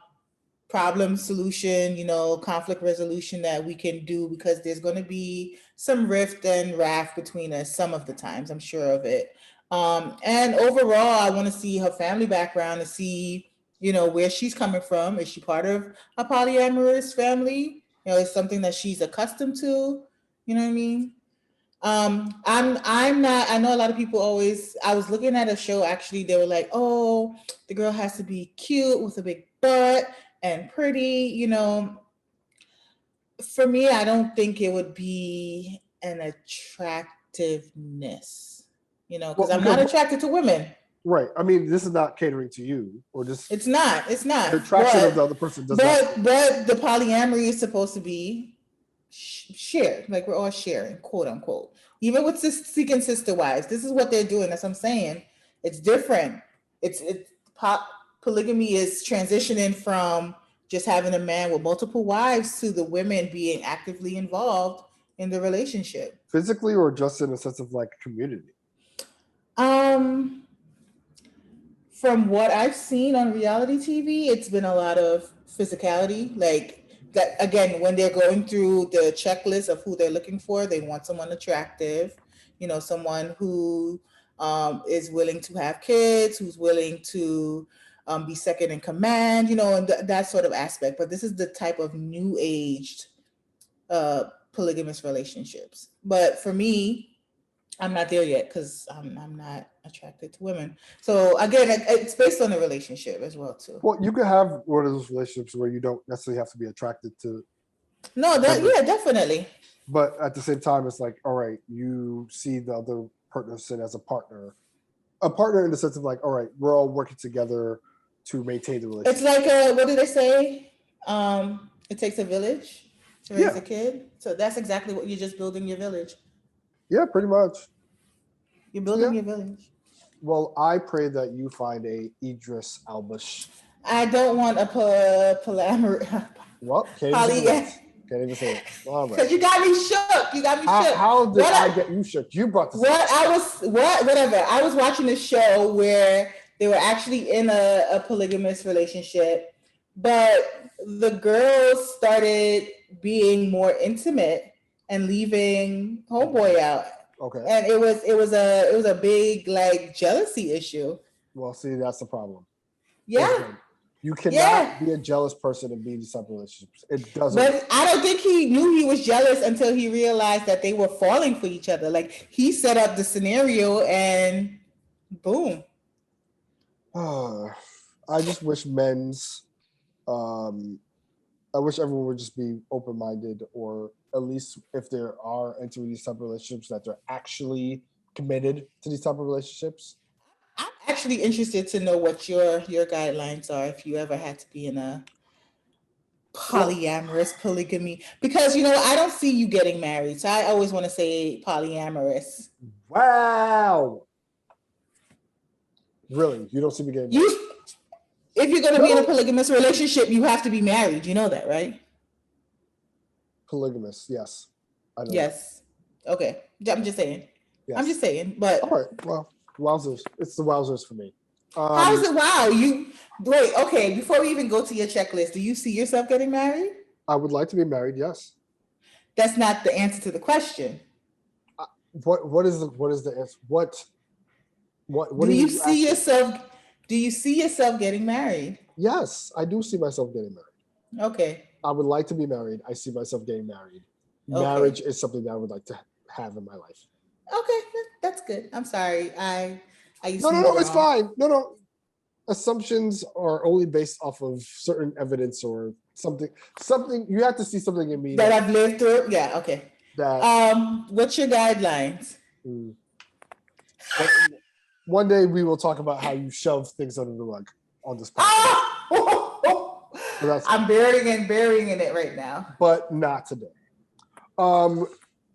problem solution, conflict resolution that we can do because there's going to be some rift and raft between us some of the times, I'm sure of it. And overall, I want to see her family background to see, where she's coming from. Is she part of a polyamorous family? It's something that she's accustomed to. You know what I mean? I'm not. I know a lot of people always. I was looking at a show actually. They were like, "Oh, the girl has to be cute with a big butt and pretty." For me, I don't think it would be an attractiveness. Because Well, I'm not attracted to women. right. I mean, this is not catering to you, or just It's not. It's not. the attraction of the other person does not. But the polyamory is supposed to be shared, like we're all sharing, quote unquote. Even with seeking sister wives, this is what they're doing. That's what I'm saying. It's different. It's polygamy is transitioning from just having a man with multiple wives to the women being actively involved in the relationship. Physically, or just in a sense of like community. Um, from what I've seen on reality TV, it's been a lot of physicality. Like that again, when they're going through the checklist of who they're looking for, they want someone attractive, someone who is willing to have kids, who's willing to be second in command, and that sort of aspect. But this is the type of new aged polygamous relationships. But for me, I'm not there yet because I'm not attracted to women. So again, it's based on the relationship as well too. Well, you could have one of those relationships where you don't necessarily have to be attracted to. No, yeah, definitely. But at the same time, it's like, all right, you see the other person as a partner in the sense of like, all right, we're all working together to maintain the relationship. It's like what do they say? It takes a village to raise a kid. So that's exactly what you're just building your village. Yeah, pretty much. You're building your village. Well, I pray that you find a Idris Albush. I don't want a polyamorous. Well, can't even say it. Because you got me shook. You got me shook. How did I get you shook? You brought this. Whatever. I was watching a show where they were actually in a polygamous relationship, but the girls started being more intimate and leaving homeboy out. Okay. And it was a big like jealousy issue. Well, see, that's the problem. Yeah. You cannot be a jealous person and be in these type of relationships. It doesn't. But I don't think he knew he was jealous until he realized that they were falling for each other. Like he set up the scenario and boom. I just wish I wish everyone would just be open-minded, or at least if there are entering these type of relationships, that they're actually committed to these type of relationships. I'm actually interested to know what your guidelines are if you ever had to be in a polyamorous polygamy, because I don't see you getting married, so I always want to say polyamorous. Wow. Really? You don't see me getting married? If you're going to be in a polygamous relationship, you have to be married. You know that, right? Polygamous, yes. I know. Yes. That. Okay. I'm just saying. Yes. I'm just saying. But all right. Well, wowzers. It's the wowzers for me. How is it wow? You wait. Okay. Before we even go to your checklist, do you see yourself getting married? I would like to be married. Yes. That's not the answer to the question. What is the answer? What do you see yourself getting married? Yes, I do see myself getting married. Okay. I would like to be married. I see myself getting married. Marriage Okay. is something that I would like to have in my life. Okay. That's good. I'm sorry. I No, no, assumed no, it's wrong. fine. No, no. Assumptions are only based off of certain evidence or something. Something you have to see something in me That that I've lived through. Yeah. Okay. that What's your guidelines? mm, one, one day we will talk about how you shove things under the rug on this podcast. Oh! But that's I'm burying in it right now. but not today. Um,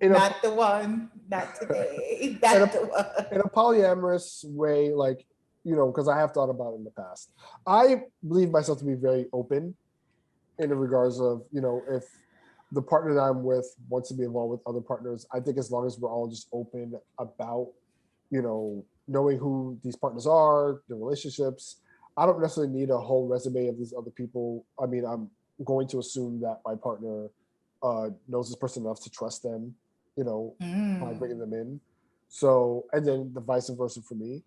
in a Not the one. Not today. in Not a the one. in a polyamorous way, like because I have thought about it in the past. I believe myself to be very open in the regards of if the partner that I'm with wants to be involved with other partners. I think as long as we're all just open about knowing who these partners are, the relationships. I don't necessarily need a whole resume of these other people. I mean, I'm going to assume that my partner knows this person enough to trust them, by Mm. bringing them in. So, and then the vice versa for me.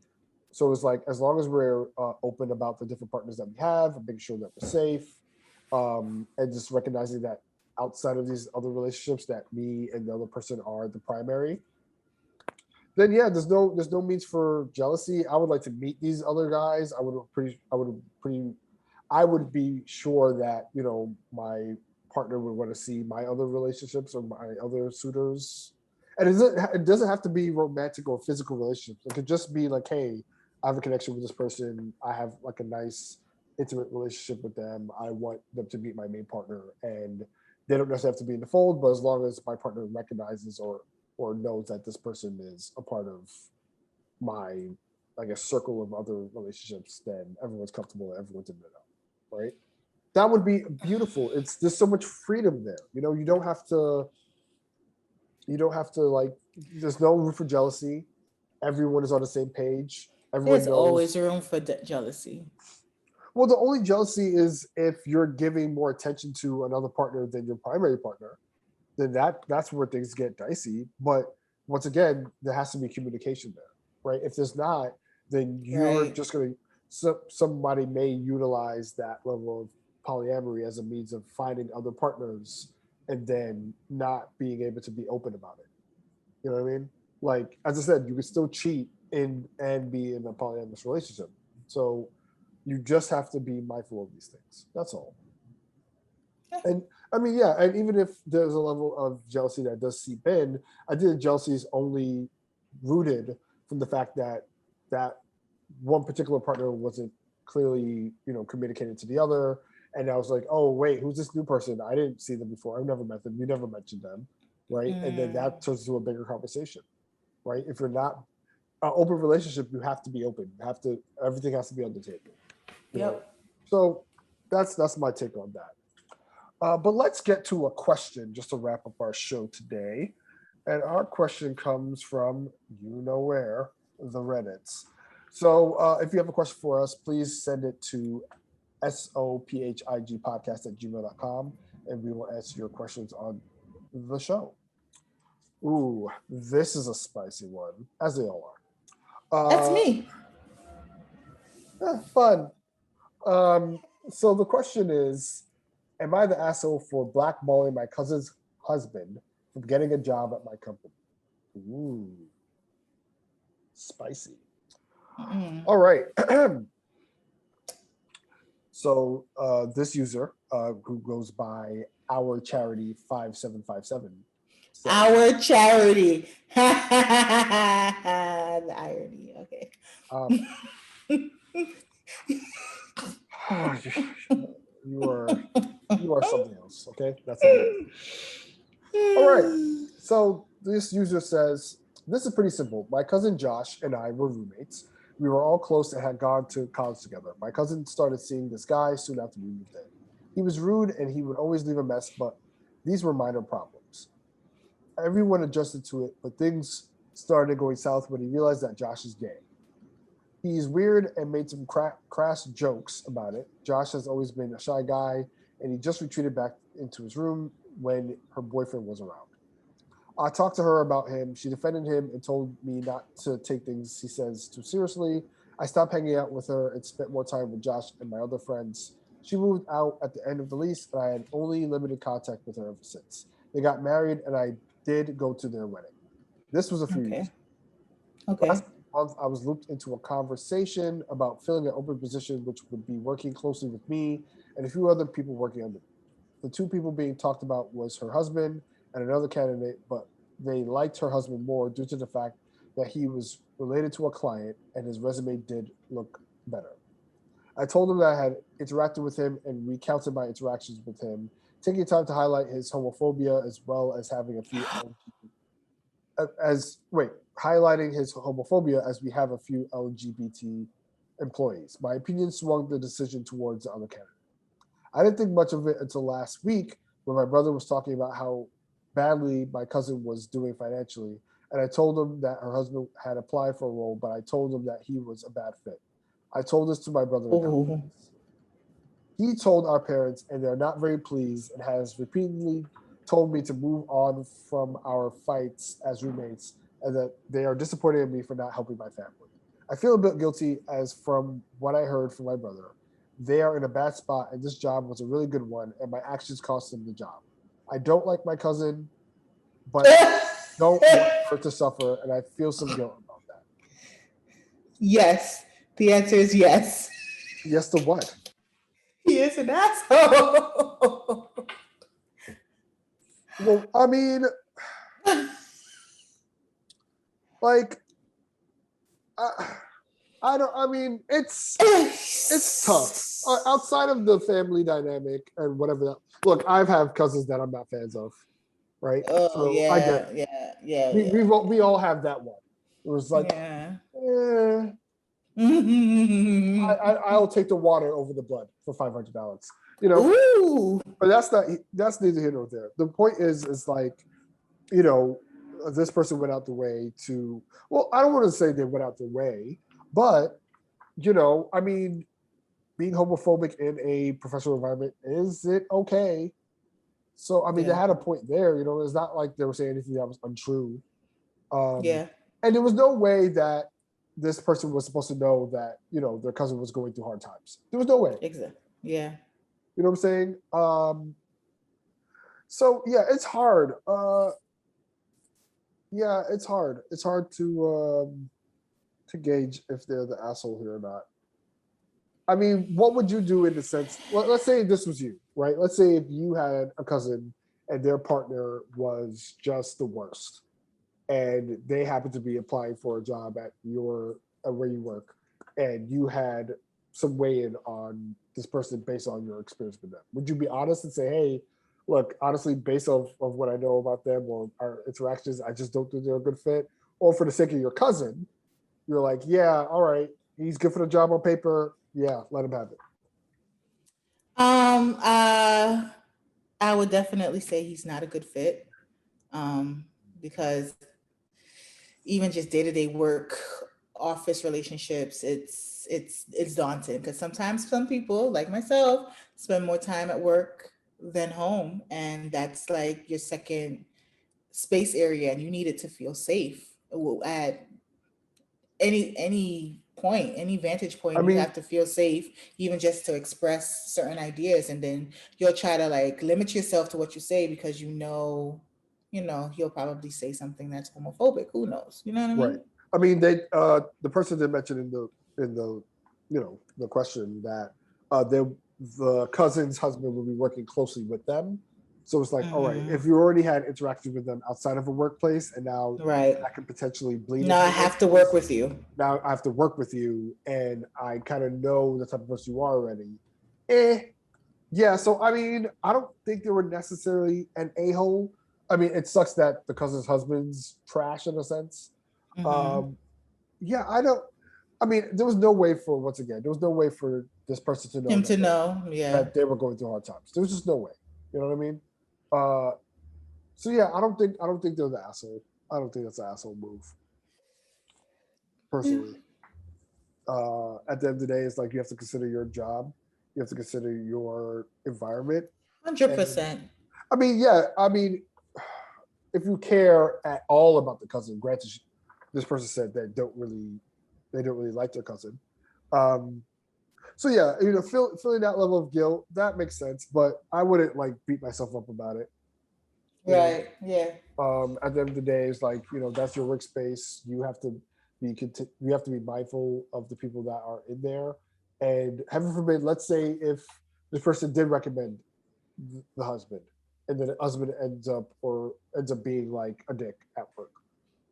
So it's like as long as we're open about the different partners that we have, making sure that we're safe, and just recognizing that outside of these other relationships, that me and the other person are the primary. Then yeah, there's no means for jealousy. I would like to meet these other guys. I would be sure that my partner would want to see my other relationships or my other suitors. And it doesn't have to be romantic or physical relationships. It could just be like, hey, I have a connection with this person. I have like a nice intimate relationship with them. I want them to meet my main partner, and they don't necessarily have to be in the fold, but as long as my partner recognizes or knows that this person is a part of my, I guess, circle of other relationships, then everyone's comfortable, everyone's in the know, right? That would be beautiful. There's so much freedom there. You don't have to like. There's no room for jealousy. Everyone is on the same page. Everyone There's knows. always room for jealousy. Well, the only jealousy is if you're giving more attention to another partner than your primary partner, then that's where things get dicey. But once again, there has to be communication there, right? If there's not, then you're Right. just going to somebody may utilize that level of polyamory as a means of finding other partners and then not being able to be open about it. You know what I mean? Like as I said, you can still cheat in and be in a polyamorous relationship. So you just have to be mindful of these things. That's all. And I mean, yeah, and even if there's a level of jealousy that does seep in, I think the jealousy is only rooted from the fact that one particular partner wasn't clearly, communicated to the other. And I was like, oh wait, who's this new person? I didn't see them before. I've never met them. You never mentioned them, right? And then Mm. that turns into a bigger conversation, right? If you're not an open relationship, you have to be open. You have to everything has to be on the table, you know. Yep. So that's my take on that. But let's get to a question just to wrap up our show today. And our question comes from where, the Reddits. So if you have a question for us, please send it to sophigpodcast@gmail.com and we will answer your questions on the show. Ooh, this is a spicy one, as they all That's are. me. Fun. So the question is, am I the asshole for blackballing my cousin's husband from getting a job at my company? Ooh, spicy. Mm. All right. So this user, who goes by our charity 5757, says, Our charity. The irony. Okay. um, "You are something else." Okay, that's all it is. All right. So this user says, this is pretty simple. My cousin Josh and I were roommates. We were all close and had gone to college together. My cousin started seeing this guy soon after we moved in. He was rude and he would always leave a mess, but these were minor problems. Everyone adjusted to it, but things started going south when he realized that Josh is gay. He's weird and made some crass jokes about it. Josh has always been a shy guy, and he just retreated back into his room when her boyfriend was around. I talked to her about him. She defended him and told me not to take things he says too seriously. I stopped hanging out with her and spent more time with Josh and my other friends. She moved out at the end of the lease, and I had only limited contact with her ever since. They got married, and I did go to their wedding. This was a few years Okay. ago. Last Okay. month, I was looped into a conversation about filling an open position, which would be working closely with me and a few other people working under me. The two people being talked about was her husband and another candidate, but they liked her husband more due to the fact that he was related to a client and his resume did look better. I told him that I had interacted with him and recounted my interactions with him, taking time to highlight his homophobia as well as having a few as wait, highlighting his homophobia as we have a few LGBT employees. My opinion swung the decision towards the other candidate. I didn't think much of it until last week when my brother was talking about how badly my cousin was doing financially. And I told him that her husband had applied for a role, but I told him that he was a bad fit. I told this to my brother in Oh. confidence. He told our parents, and they're not very pleased, and has repeatedly told me to move on from our fights as roommates, and that they are disappointed in me for not helping my family. I feel a bit guilty, as from what I heard from my brother, they are in a bad spot, and this job was a really good one, and my actions cost them the job. I don't like my cousin, but I don't want her to suffer, and I feel some guilt about that. Yes. The answer is yes. Yes to what? He is an asshole. Well, I mean, like, I, I don't. I mean, it's tough. Outside of the family dynamic and whatever. Look, I've have cousins that I'm not fans of, right? Oh So I get yeah, it. yeah, yeah, We all have that one. It was like, yeah. eh, Yeah. I'll take the water over the blood for $500. You know, Ooh. but that's neither here nor there. The point is like, you know, this person went out the way to. Well, I don't want to say they went out the way, but I mean, being homophobic in a professional environment, is it okay? So I mean, they Yeah. had a point there. It's not like they were saying anything that was untrue. Um, Yeah. and there was no way that this person was supposed to know that their cousin was going through hard times. There was no way. Exactly. Yeah. You know what I'm saying? So yeah, it's hard. Yeah, it's hard. It's hard to gauge if they're the asshole here or not. I mean, what would you do in the sense? Let's say this was you, right? Let's say if you had a cousin and their partner was just the worst, and they happened to be applying for a job at where you work, and you had some weigh in on this person based on your experience with them. Would you be honest and say, "Hey, look, honestly, based off of what I know about them or our interactions, I just don't think they're a good fit," or for the sake of your cousin, you're like, "Yeah, all right, he's good for the job on paper. Yeah, let him have it." Um. Uh. I would definitely say he's not a good fit. Because even just day to day work, office relationships, it's daunting. Because sometimes some people, like myself, spend more time at work than home, and that's like your second space area, and you need it to feel safe. At any point, any vantage I point, you mean, have to feel safe, even just to express certain ideas. And then you'll try to like limit yourself to what you say because he'll probably say something that's homophobic. Who knows? You know what I right. mean? I mean, the person did mention in the question that the cousin's husband will be working closely with them. So it's like, all right, Hmm. if you already had interactions with them outside of a workplace, and now Right. that can potentially bleed Now into I the have to work workplace, with you. now I have to work with you, and I kind of know the type of person you are already. Eh, yeah. So I mean, I don't think they were necessarily an a-hole. I mean, it sucks that the cousin's husband's trash in a sense. Hmm. Um, yeah, I don't. I mean, there was no way for once again, there was no way for this person to know Him to know. Yeah. that they were going through hard times. There was just no way. You know what I mean? Uh, so yeah, I don't think they're the asshole. I don't think that's an asshole move, Yeah. personally. At the end of the day, it's like you have to consider your job, you have to consider your environment, one Hundred and percent. I mean, yeah, I mean, if you care at all about the cousin, granted, this person said they don't really like their cousin. Um, So yeah, feeling that level of guilt, that makes sense, but I wouldn't like beat myself up about it. You know, Right. Yeah. at the end of the day, it's like, that's your workspace. You have to be mindful of the people that are in there. And heaven forbid, let's say if this person did recommend the husband, and then the husband ends up being like a dick at work.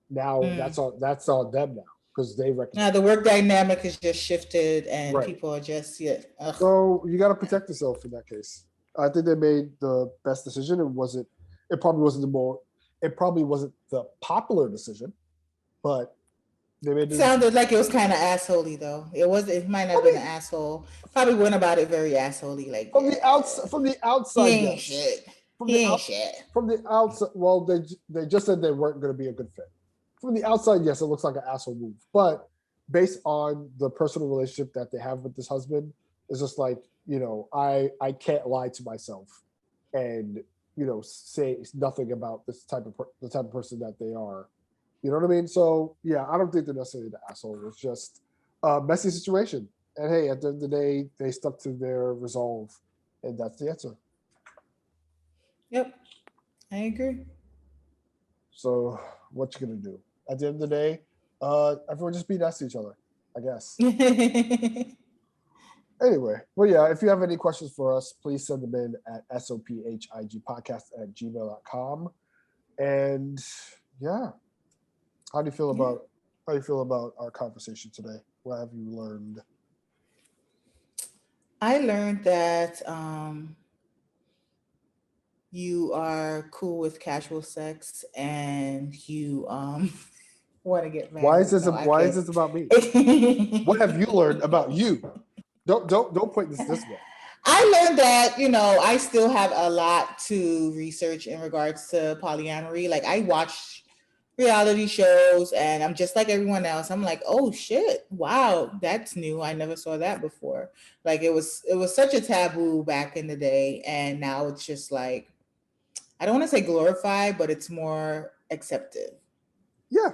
Now Mm. that's on them now because they Now recommend. the work dynamic has just shifted, and Right. people are just yeah. Ugh. So you got to protect yourself in that case. I think they made the best decision. It probably wasn't it probably wasn't the popular decision, but they made the decision. Sounded like it was kind of assholey though. It was. It might not I have been mean, an asshole. Probably went about it very assholey. Like, from the he outside, ain't yes. shit. From He the ain't out, shit. from the outside, well, they just said they weren't going to be a good fit. From the outside, yes, it looks like an asshole move, but based on the personal relationship that they have with this husband, it's just like, I can't lie to myself and say nothing about the type of person that they are. You know what I mean? So yeah, I don't think they're necessarily the asshole. It's just a messy situation. And hey, at the end of the day, they stuck to their resolve, and that's the answer. Yep, I agree. So what you gonna do? At the end of the day, everyone just be nice to each other, I guess. Anyway, well, yeah, if you have any questions for us, please send them in at sophigpodcast@gmail.com. And yeah, how do you feel Yeah. about how do you feel about our conversation today? What have you learned? I learned that you are cool with casual sex and you want to get married. No, I Why is can't. this about me? What have you learned about you? Don't point this way. I learned that, I still have a lot to research in regards to polyamory. Like I watch reality shows and I'm just like everyone else. I'm like, oh shit, wow, that's new. I never saw that before. Like it was such a taboo back in the day, and now it's just like I don't want to say glorified, but it's more accepted. Yeah,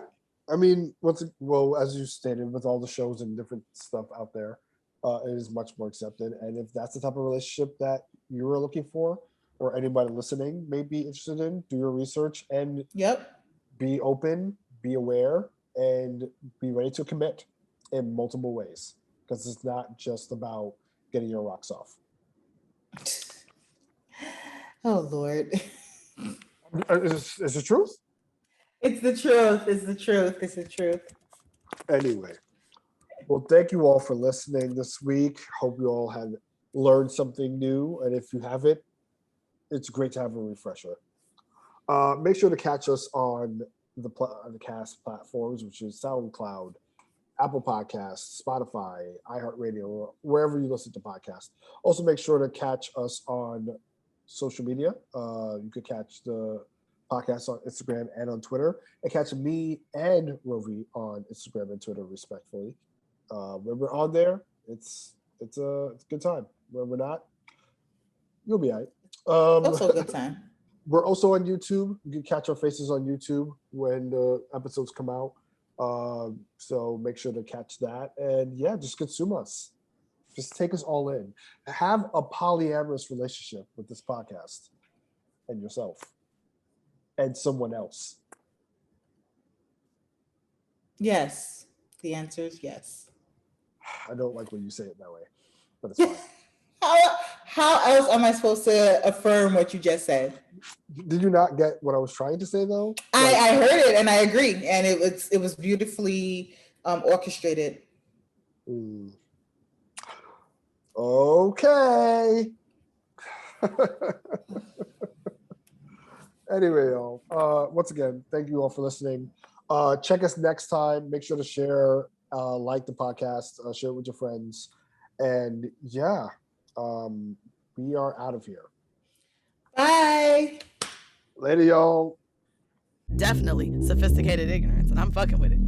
I mean, well, as you stated, with all the shows and different stuff out there, it is much more accepted. And if that's the type of relationship that you are looking for, or anybody listening may be interested in, do your research and Yep. be open, be aware, and be ready to commit in multiple ways. Because it's not just about getting your rocks off. Oh Lord. Is the truth? It's the truth. It's the truth. It's the truth. Anyway, well, thank you all for listening this week. Hope you all had learned something new. And if you haven't, it's great to have a refresher. Make sure to catch us on the cast platforms, which is SoundCloud, Apple Podcasts, Spotify, iHeartRadio, wherever you listen to podcasts. Also, make sure to catch us on social media. You could catch the podcast on Instagram and on Twitter, and catch me and Rovie on Instagram and Twitter, respectfully. When we're on there, it's a good time. When we're not, you'll be all right. Also a good time. We're also on YouTube. You can catch our faces on YouTube when the episodes come out. So make sure to catch that. And yeah, just consume us. Just take us all in. Have a polyamorous relationship with this podcast and yourself and someone else. Yes. The answer is yes. I don't like when you say it that way, but it's fine. How else am I supposed to affirm what you just said? Did you not get what I was trying to say though? I heard it and I agree, and it was beautifully orchestrated. Okay. Anyway, y'all. Once again, thank you all for listening. Check us next time. Make sure to share, like the podcast, share it with your friends, and yeah, we are out of here. Bye. Later, y'all. Definitely sophisticated ignorance, and I'm fucking with it.